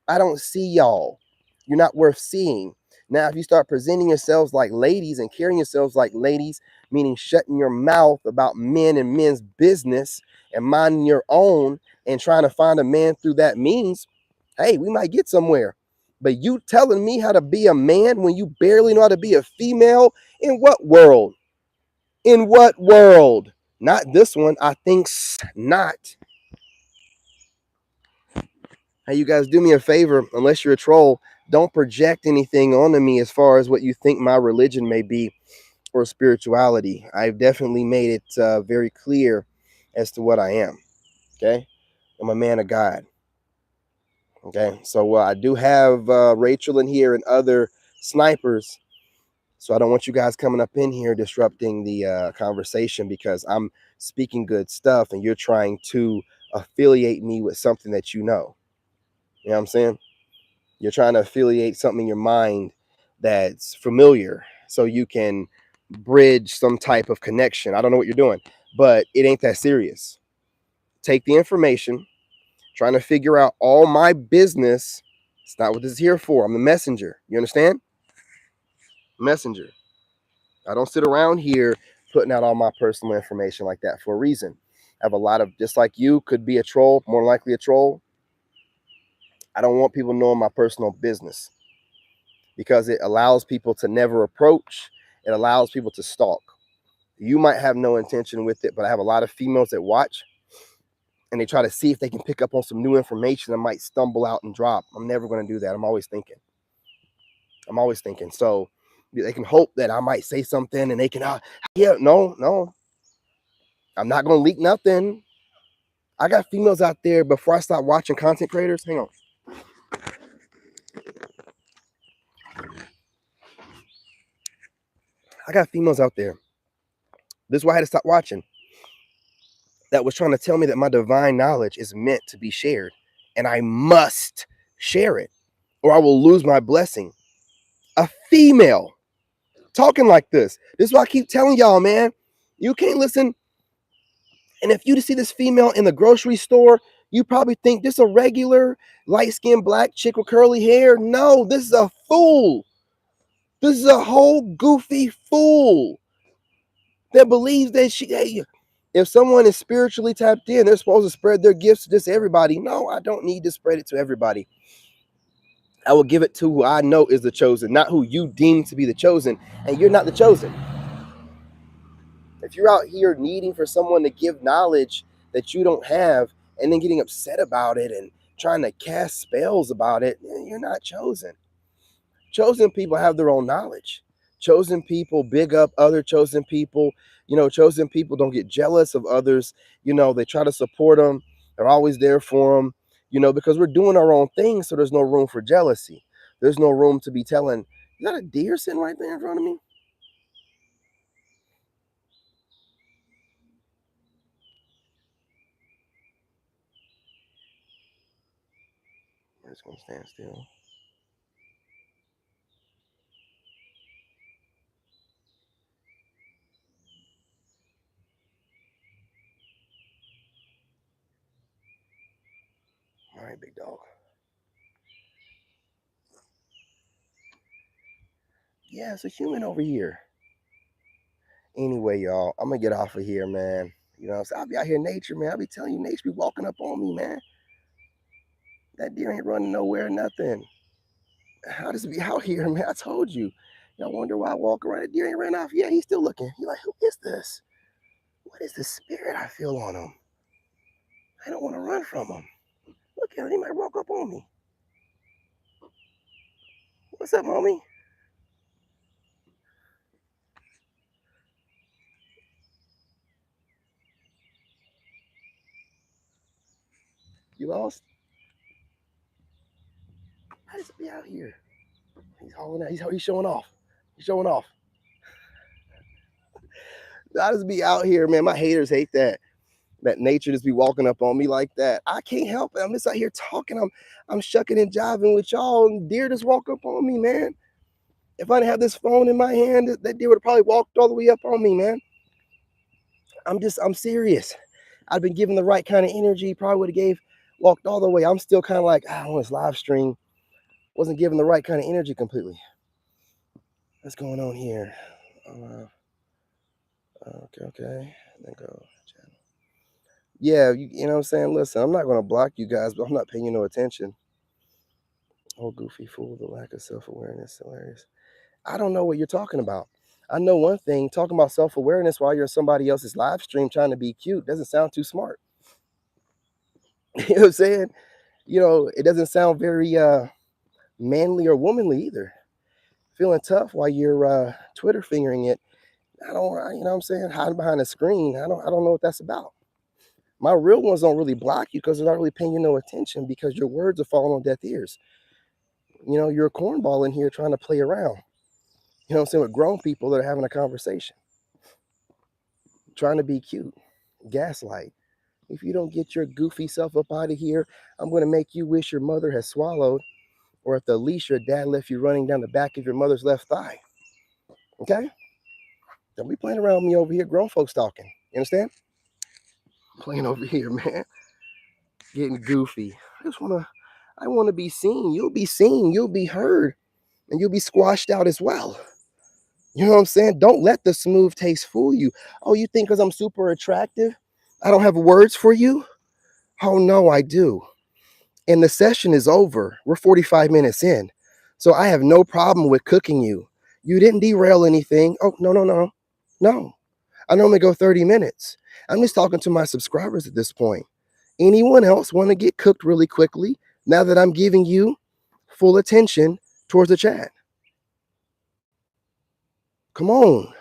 I don't see y'all. You're not worth seeing. Now, if you start presenting yourselves like ladies and carrying yourselves like ladies, meaning shutting your mouth about men and men's business and minding your own and trying to find a man through that means, hey, we might get somewhere. But you telling me how to be a man when you barely know how to be a female? In what world? In what world? Not this one. I think not. Hey, you guys, do me a favor, unless you're a troll, don't project anything onto me as far as what you think my religion may be or spirituality. I've definitely made it very clear as to what I am. Okay? I'm a man of God. Okay? So I do have Rachel in here and other snipers. So I don't want you guys coming up in here disrupting the conversation because I'm speaking good stuff and you're trying to affiliate me with something that you know. You know what I'm saying? You're trying to affiliate something in your mind that's familiar so you can bridge some type of connection. I don't know what you're doing, but it ain't that serious. Take the information, trying to figure out all my business. It's not what this is here for. I'm the messenger. You understand? Messenger. I don't sit around here putting out all my personal information like that for a reason. I have a lot of, just like you could be a troll, more likely a troll. I don't want people knowing my personal business because it allows people to never approach. It allows people to stalk. You might have no intention with it, but I have a lot of females that watch and they try to see if they can pick up on some new information that might stumble out and drop. I'm never going to do that. I'm always thinking. So they can hope that I might say something and they can, yeah, no. I'm not going to leak nothing. I got females out there before I start watching content creators. Hang on. I got females out there. This is why I had to stop watching. That was trying to tell me that my divine knowledge is meant to be shared and I must share it or I will lose my blessing. A female talking like this. This is why I keep telling y'all, man. You can't listen. And if you see this female in the grocery store, you probably think this is a regular light-skinned black chick with curly hair. No, this is a fool. This is a whole goofy fool that believes that hey, if someone is spiritually tapped in, they're supposed to spread their gifts to just everybody. No, I don't need to spread it to everybody. I will give it to who I know is the chosen, not who you deem to be the chosen, and you're not the chosen. If you're out here needing for someone to give knowledge that you don't have and then getting upset about it and trying to cast spells about it, you're not chosen. Chosen people have their own knowledge. Chosen people big up other chosen people. Chosen people don't get jealous of others. They try to support them. They're always there for them, because we're doing our own thing. So there's no room for jealousy. There's no room to be telling, is that a deer sitting right there in front of me? I'm just going to stand still. All right, big dog. Yeah, it's a human over here. Anyway, y'all, I'm gonna get off of here, man. I'll be out here in nature, man. I'll be telling you, nature be walking up on me, man. That deer ain't running nowhere, nothing. How does it be out here, man? I told you. Y'all wonder why I walk around. That deer ain't ran off. Yeah, he's still looking. He's like, who is this? What is the spirit I feel on him? I don't want to run from him. Look at him. He might walk up on me. What's up, homie? You lost? How does it be out here? He's hauling out. He's showing off. He's showing off. I just be out here, man. My haters hate that nature just be walking up on me like that. I can't help it. I'm just out here talking. I'm shucking and jiving with y'all, and deer just walk up on me, man. If I didn't have this phone in my hand, that deer would have probably walked all the way up on me, man. I'm serious. I'd been given the right kind of energy, probably would have walked all the way. I'm still kind of like, I want this live stream. Wasn't given the right kind of energy completely. What's going on here? Okay. Then go channel. Yeah, you know what I'm saying? Listen, I'm not going to block you guys, but I'm not paying you no attention. Oh, goofy fool, the lack of self-awareness, hilarious. I don't know what you're talking about. I know one thing, talking about self-awareness while you're in somebody else's live stream trying to be cute doesn't sound too smart. You know what I'm saying? It doesn't sound very manly or womanly either. Feeling tough while you're Twitter fingering it. You know what I'm saying? Hiding behind a screen. I don't know what that's about. My real ones don't really block you because they're not really paying you no attention because your words are falling on deaf ears. You're a cornball in here trying to play around. You know what I'm saying? With grown people that are having a conversation, trying to be cute, gaslight. If you don't get your goofy self up out of here, I'm going to make you wish your mother had swallowed, or at the least your dad left you running down the back of your mother's left thigh. Okay? Don't be playing around with me over here, grown folks talking. You understand? Playing over here, man. Getting goofy. I want to be seen. You'll be seen. You'll be heard. And you'll be squashed out as well. You know what I'm saying? Don't let the smooth taste fool you. Oh, you think because I'm super attractive, I don't have words for you? Oh, no, I do. And the session is over. We're 45 minutes in. So I have no problem with cooking you. You didn't derail anything. Oh, no, no, no. No. I normally go 30 minutes. I'm just talking to my subscribers at this point. Anyone else want to get cooked really quickly now that I'm giving you full attention towards the chat? Come on.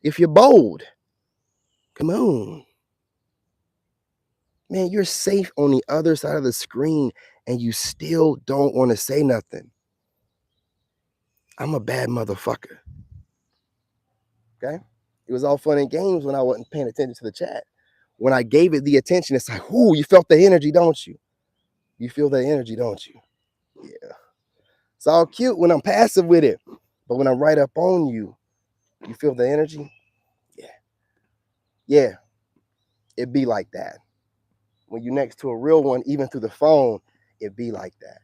If you're bold, come on. Man, you're safe on the other side of the screen and you still don't want to say nothing. I'm a bad motherfucker. Okay? It was all fun and games when I wasn't paying attention to the chat. When I gave it the attention, it's like, ooh, you felt the energy, don't you? You feel the energy, don't you? Yeah. It's all cute when I'm passive with it. But when I'm right up on you, you feel the energy? Yeah. Yeah. It be like that. When you're next to a real one, even through the phone, it be like that.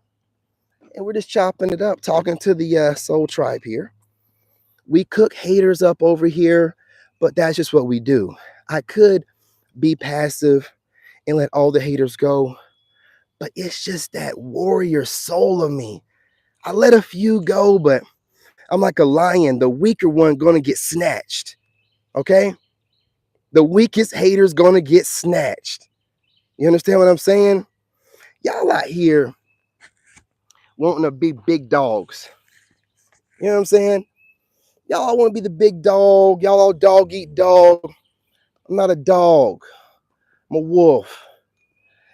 And we're just chopping it up, talking to the soul tribe here. We cook haters up over here, but that's just what we do. I could be passive and let all the haters go, but it's just that warrior soul of me. I let a few go, but I'm like a lion, the weaker one gonna get snatched. Okay? The weakest hater's gonna get snatched. You understand what I'm saying? Y'all out here wanting to be big dogs. You know what I'm saying? Y'all want to be the big dog. Y'all all dog eat dog. I'm not a dog. I'm a wolf.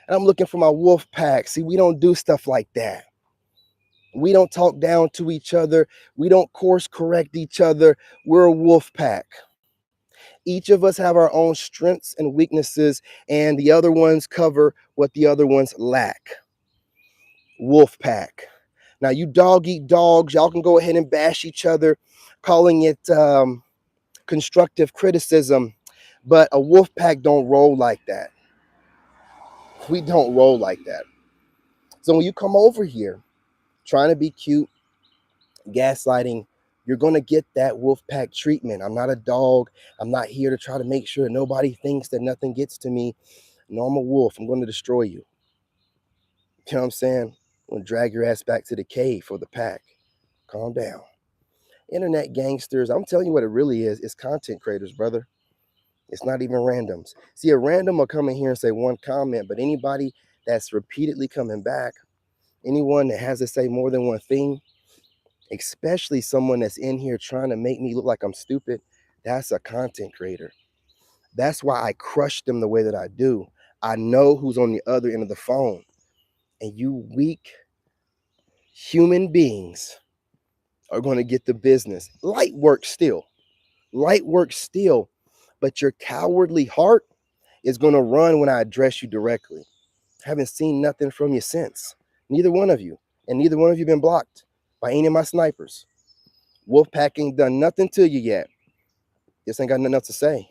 And I'm looking for my wolf pack. See, we don't do stuff like that. We don't talk down to each other. We don't course correct each other. We're a wolf pack. Each of us have our own strengths and weaknesses, and the other ones cover what the other ones lack. Wolf pack. Now, you dog eat dogs. Y'all can go ahead and bash each other, calling it constructive criticism. But a wolf pack don't roll like that. We don't roll like that. So when you come over here trying to be cute, gaslighting, you're going to get that wolf pack treatment. I'm not a dog. I'm not here to try to make sure that nobody thinks that nothing gets to me. No, I'm a wolf. I'm going to destroy you. You know what I'm saying? I'm going to drag your ass back to the cave for the pack. Calm down. Internet gangsters, I'm telling you what it really is. It's content creators, brother. It's not even randoms. See, a random will come in here and say one comment, but anybody that's repeatedly coming back, anyone that has to say more than one thing, especially someone that's in here trying to make me look like I'm stupid, that's a content creator. That's why I crush them the way that I do. I know who's on the other end of the phone. And you weak human beings are going to get the business. Light work still. Light work still. But your cowardly heart is going to run when I address you directly. Haven't seen nothing from you since. Neither one of you. And neither one of you been blocked by any of my snipers. Wolfpack ain't done nothing to you yet. Just ain't got nothing else to say.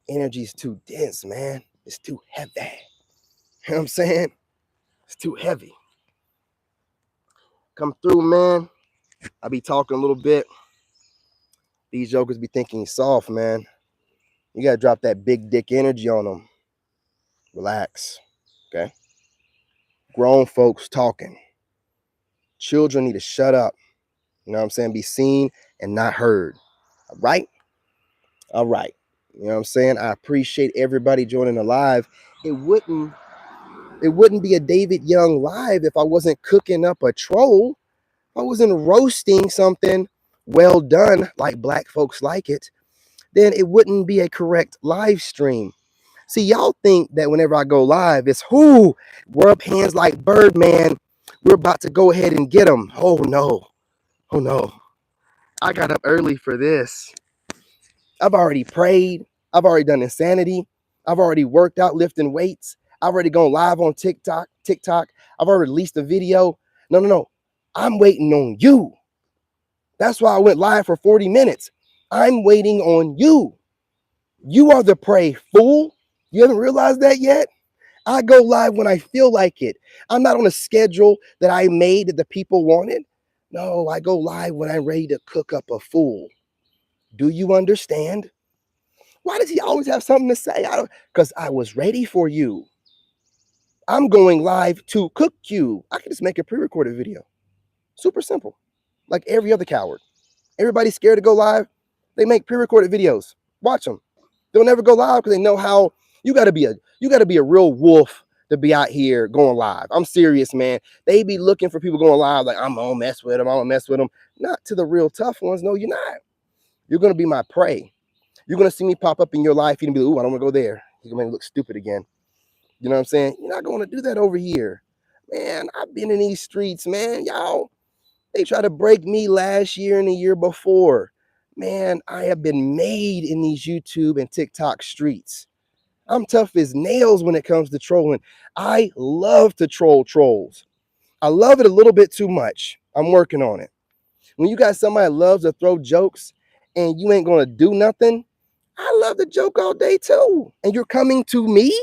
Energy's too dense, man. It's too heavy. You know what I'm saying? It's too heavy. Come through, man. I be talking a little bit. These jokers be thinking soft, man. You got to drop that big dick energy on them. Relax, okay? Grown folks talking. Children need to shut up. You know what I'm saying? Be seen and not heard. All right? All right. You know what I'm saying? I appreciate everybody joining the live. It wouldn't be a David Young live if I wasn't cooking up a troll. If I wasn't roasting something well done like black folks like it, then it wouldn't be a correct live stream. See, y'all think that whenever I go live, it's who rub hands like Birdman. We're about to go ahead and get them. Oh no. Oh no. I got up early for this. I've already prayed. I've already done insanity. I've already worked out lifting weights. I've already gone live on TikTok. I've already released a video. No. I'm waiting on you. That's why I went live for 40 minutes. I'm waiting on you. You are the prey, fool. You haven't realized that yet? I go live when I feel like it. I'm not on a schedule that I made that the people wanted. No, I go live when I'm ready to cook up a fool. Do you understand? Why does he always have something to say? Because I was ready for you. I'm going live to cook you. I can just make a pre-recorded video. Super simple. Like every other coward. Everybody's scared to go live. They make pre-recorded videos. Watch them. They'll never go live because they know how you gotta be a real wolf to be out here going live. I'm serious, man. They be looking for people going live, like I'm gonna mess with them, I'm gonna mess with them. Not to the real tough ones. No, you're not. You're gonna be my prey. You're gonna see me pop up in your life. You're gonna be like, ooh, I don't wanna go there. You're gonna make me look stupid again. You know what I'm saying? You're not gonna do that over here. Man, I've been in these streets, man. Y'all, they tried to break me last year and the year before. Man, I have been made in these YouTube and TikTok streets. I'm tough as nails when it comes to trolling. I love to troll trolls. I love it a little bit too much. I'm working on it. When you got somebody that loves to throw jokes and you ain't gonna do nothing, I love to joke all day too. And you're coming to me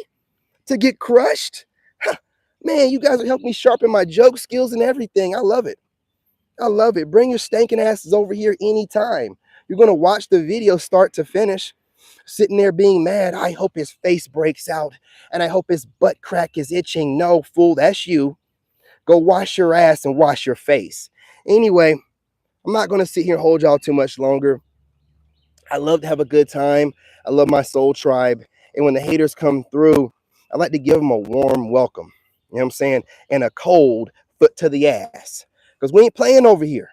to get crushed? Huh. Man, you guys will help me sharpen my joke skills and everything. I love it. I love it. Bring your stinking asses over here anytime. You're gonna watch the video start to finish, sitting there being mad. I hope his face breaks out and I hope his butt crack is itching. No, fool, that's you. Go wash your ass and wash your face. Anyway, I'm not going to sit here and hold y'all too much longer. I love to have a good time. I love my soul tribe. And when the haters come through, I like to give them a warm welcome. You know what I'm saying? And a cold foot to the ass. Because we ain't playing over here.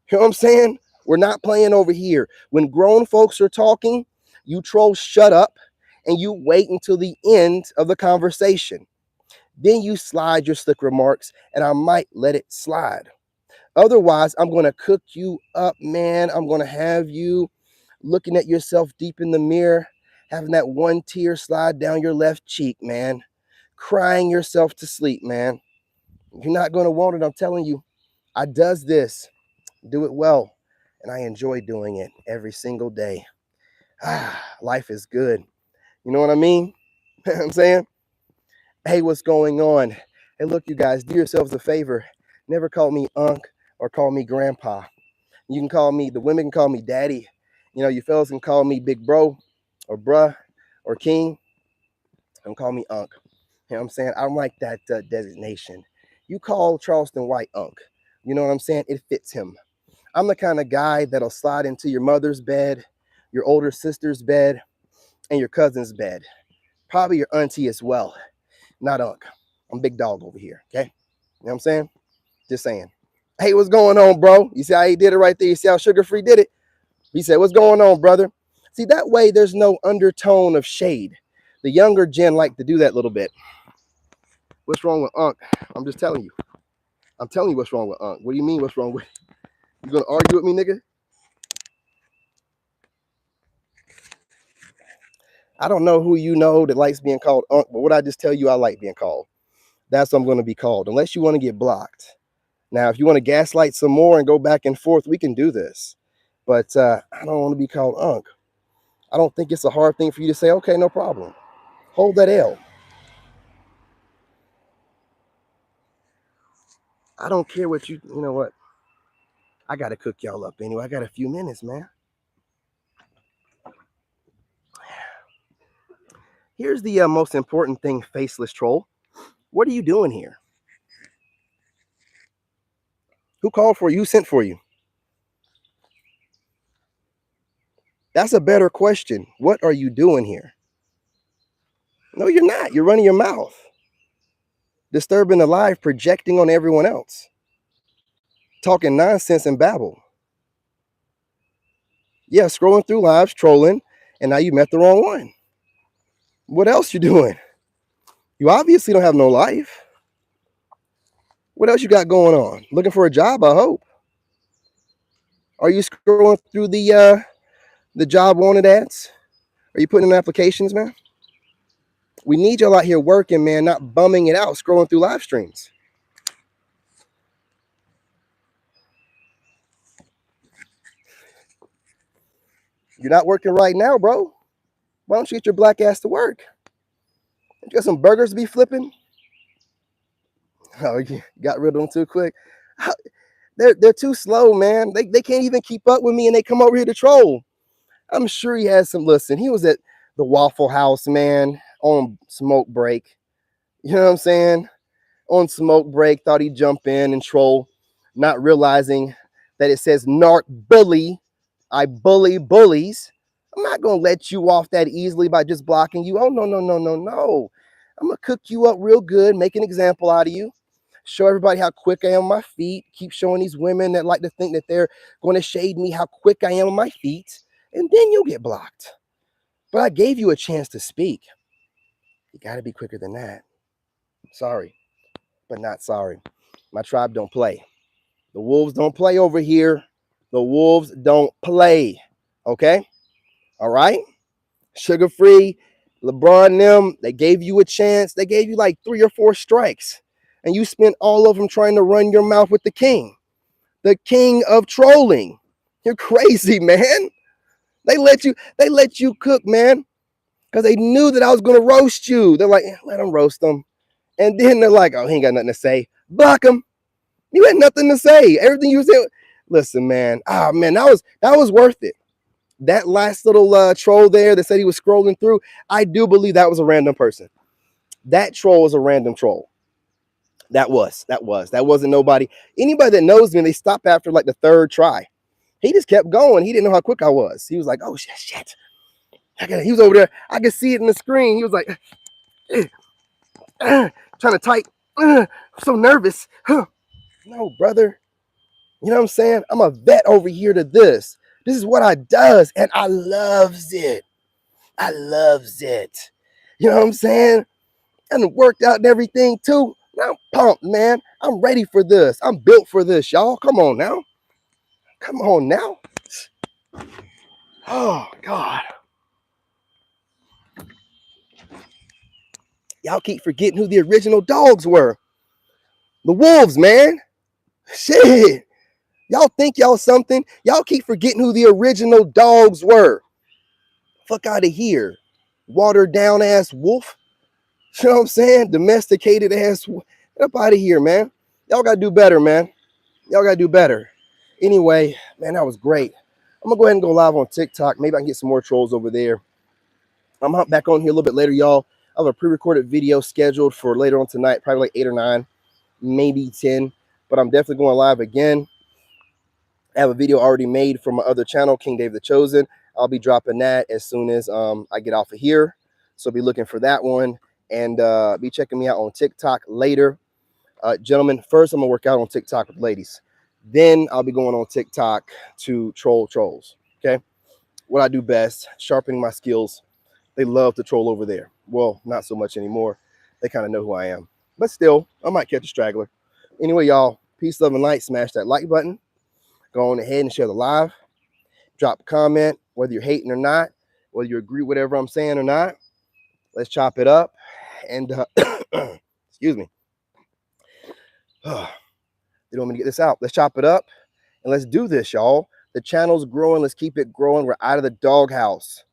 You know what I'm saying? We're not playing over here. When grown folks are talking, you trolls shut up and you wait until the end of the conversation. Then you slide your slick remarks and I might let it slide. Otherwise, I'm going to cook you up, man. I'm going to have you looking at yourself deep in the mirror, having that one tear slide down your left cheek, man. Crying yourself to sleep, man. You're not going to want it, I'm telling you. I does this, do it well, and I enjoy doing it every single day. Life is good. You know what I mean? You know what I'm saying? Hey, what's going on? Hey, look, you guys, do yourselves a favor. Never call me Unc or call me Grandpa. You can call me, the women can call me Daddy. You know, you fellas can call me Big Bro or Bruh or King. Don't call me Unc. You know what I'm saying? I don't like that designation. You call Charleston White Unc. You know what I'm saying? It fits him. I'm the kind of guy that'll slide into your mother's bed, your older sister's bed, and your cousin's bed. Probably your auntie as well. Not Unc. I'm big dog over here, okay? You know what I'm saying? Just saying. Hey, what's going on, bro? You see how he did it right there? You see how Sugar Free did it? He said, what's going on, brother? See, that way there's no undertone of shade. The younger gen like to do that little bit. What's wrong with Unc? I'm just telling you. I'm telling you what's wrong with Unc. What do you mean what's wrong with? You gonna argue with me, nigga? I don't know who you know that likes being called Unc, but what I just tell you, I like being called. That's what I'm going to be called, unless you want to get blocked. Now, if you want to gaslight some more and go back and forth, we can do this. But I don't want to be called Unc. I don't think it's a hard thing for you to say, okay, no problem. Hold that L. I don't care what you know what? I got to cook y'all up anyway. I got a few minutes, man. Here's the most important thing, faceless troll. What are you doing here? Who called for you? Who sent for you? That's a better question. What are you doing here? No, you're not. You're running your mouth. Disturbing the live, projecting on everyone else. Talking nonsense and babble. Yeah, scrolling through lives, trolling, and now you met the wrong one. What else you doing? You obviously don't have no life. What else you got going on? Looking for a job, I hope. Are you scrolling through the job wanted ads? Are you putting in applications, man? We need y'all out here working, man, not bumming it out, scrolling through live streams. You're not working right now, bro. Why don't you get your black ass to work? You got some burgers to be flipping? Oh, you got rid of them too quick. They're too slow, man. They can't even keep up with me, and they come over here to troll. I'm sure he has some. Listen, he was at the Waffle House, man, on smoke break. You know what I'm saying? On smoke break, thought he'd jump in and troll, not realizing that it says narc bully. I bully bullies. I'm not gonna let you off that easily by just blocking you. Oh no, no, no, no, no. I'm gonna cook you up real good, make an example out of you, show everybody how quick I am on my feet, keep showing these women that like to think that they're going to shade me how quick I am on my feet, and then you'll get blocked. But I gave you a chance to speak. You got to be quicker than that. Sorry, but not sorry. My tribe don't play. The wolves don't play over here. The wolves don't play. Okay? All right? Sugar free, LeBron and them, they gave you a chance. They gave you like 3 or 4 strikes. And you spent all of them trying to run your mouth with the king of trolling. You're crazy, man. They let you cook, man, because they knew that I was gonna roast you. They're like, let them roast them. And then they're like, oh, he ain't got nothing to say. Block him. You had nothing to say. Everything you said. Listen, man. Man, that was worth it. That last little troll there that said he was scrolling through, I do believe that was a random person. That troll was a random troll. That wasn't nobody. Anybody that knows me, they stop after like the 3rd try. He just kept going. He didn't know how quick I was. He was like, oh shit. He was over there. I could see it in the screen. He was like, trying to type. I'm so nervous. No, brother. You know what I'm saying? I'm a vet over here to this. This is what I does, and I loves it. I loves it. You know what I'm saying? And it worked out and everything too. Now I'm pumped, man. I'm ready for this. I'm built for this, y'all. Come on now. Come on now. Oh, God. Y'all keep forgetting who the original dogs were. The wolves, man. Shit. Y'all think y'all something. Y'all keep forgetting who the original dogs were. Fuck out of here. Watered down ass wolf. You know what I'm saying? Domesticated ass. Get up out of here, man. Y'all got to do better, man. Y'all got to do better. Anyway, man, that was great. I'm going to go ahead and go live on TikTok. Maybe I can get some more trolls over there. I'm going to hop back on here a little bit later, y'all. I have a pre-recorded video scheduled for later on tonight, probably like 8 or 9, maybe 10. But I'm definitely going live again. I have a video already made for my other channel, King Dave the Chosen. I'll be dropping that as soon as I get off of here. So be looking for that one. And be checking me out on TikTok later. Gentlemen, first I'm going to work out on TikTok with ladies. Then I'll be going on TikTok to troll trolls. Okay? What I do best, sharpening my skills. They love to troll over there. Well, not so much anymore. They kind of know who I am. But still, I might catch a straggler. Anyway, y'all, peace, love, and light. Smash that like button. Go on ahead and share the live. Drop a comment, whether you're hating or not, whether you agree with whatever I'm saying or not. Let's chop it up. And, excuse me. You don't want me to get this out. Let's chop it up and let's do this, y'all. The channel's growing. Let's keep it growing. We're out of the doghouse.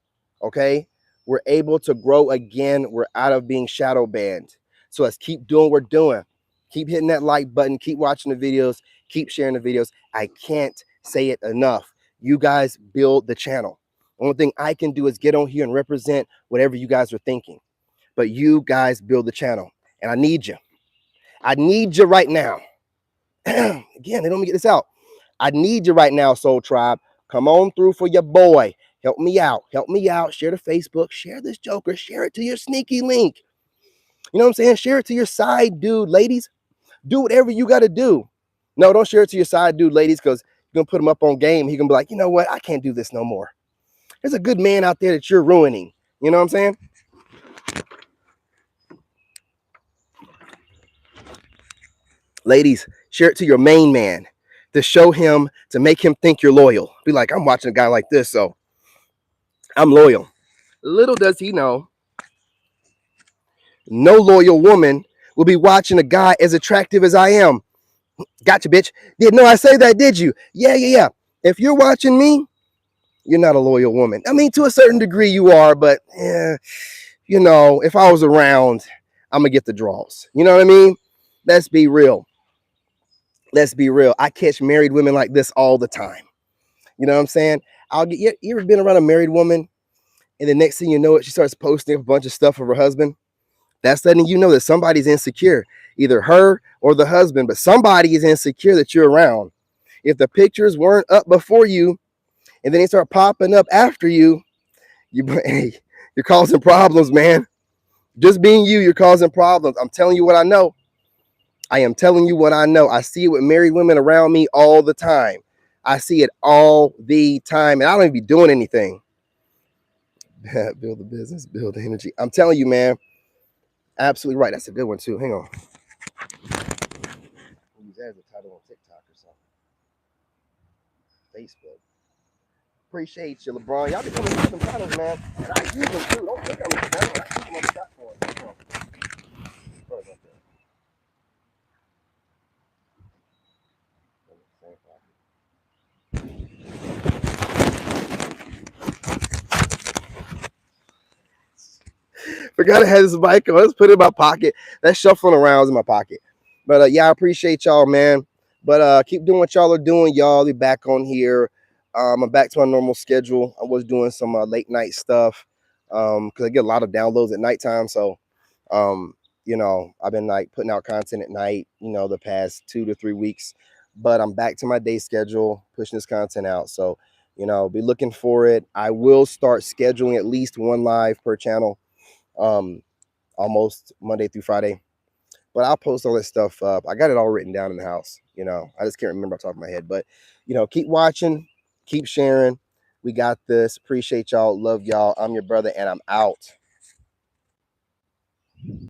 Okay? We're able to grow again. We're out of being shadow banned. So let's keep doing what we're doing. Keep hitting that like button. Keep watching the videos. Keep sharing the videos. I can't say it enough. You guys build the channel. The only thing I can do is get on here and represent whatever you guys are thinking. But you guys build the channel. And I need you. I need you right now. Again, they don't let me get this out. I need you right now, Soul Tribe. Come on through for your boy. Help me out. Help me out. Share to Facebook. Share this joker. Share it to your sneaky link. You know what I'm saying? Share it to your side dude, ladies. Do whatever you got to do. No, don't share it to your side dude, ladies, because you're going to put him up on game. He's going to be like, you know what? I can't do this no more. There's a good man out there that you're ruining. You know what I'm saying? Ladies, share it to your main man. to show him, to make him think you're loyal. Be like, I'm watching a guy like this, so I'm loyal. Little does he know, no loyal woman will be watching a guy as attractive as I am. Gotcha, bitch. Didn't know I say that, did you? Yeah, yeah, yeah. If you're watching me, you're not a loyal woman. I mean, to a certain degree you are, but if I was around, I'm gonna get the draws. You know what I mean? Let's be real. Let's be real. I catch married women like this all the time. You know what I'm saying? You ever been around a married woman and the next thing you know it, she starts posting a bunch of stuff of her husband? That's letting you know that somebody's insecure, either her or the husband, but somebody is insecure that you're around. If the pictures weren't up before you and then they start popping up after you, hey, you're causing problems, man. Just being you're causing problems. I'm telling you what I know. I am telling you what I know. I see it with married women around me all the time. I see it all the time, and I don't even be doing anything. Build the business, build the energy. I'm telling you, man. Absolutely right. That's a good one too. Hang on. We'll use that as a title on TikTok or something. Facebook. Appreciate you, LeBron. Y'all be coming with some titles, man. And I use them too. Don't think I'm I use them on the platform. Sorry about that. Forgot I had this mic on. Let's put it in my pocket. That's shuffling around in my pocket. But yeah, I appreciate y'all, man. But keep doing what y'all are doing. Y'all be back on here. I'm back to my normal schedule. I was doing some late night stuff because I get a lot of downloads at nighttime. So, I've been like putting out content at night, the past 2 to 3 weeks. But I'm back to my day schedule, pushing this content out. So, be looking for it. I will start scheduling at least one live per channel, almost Monday through Friday. But I'll post all this stuff up. I got it all written down in the house. I just can't remember off the top of my head. But, keep watching, keep sharing. We got this. Appreciate y'all. Love y'all. I'm your brother, and I'm out.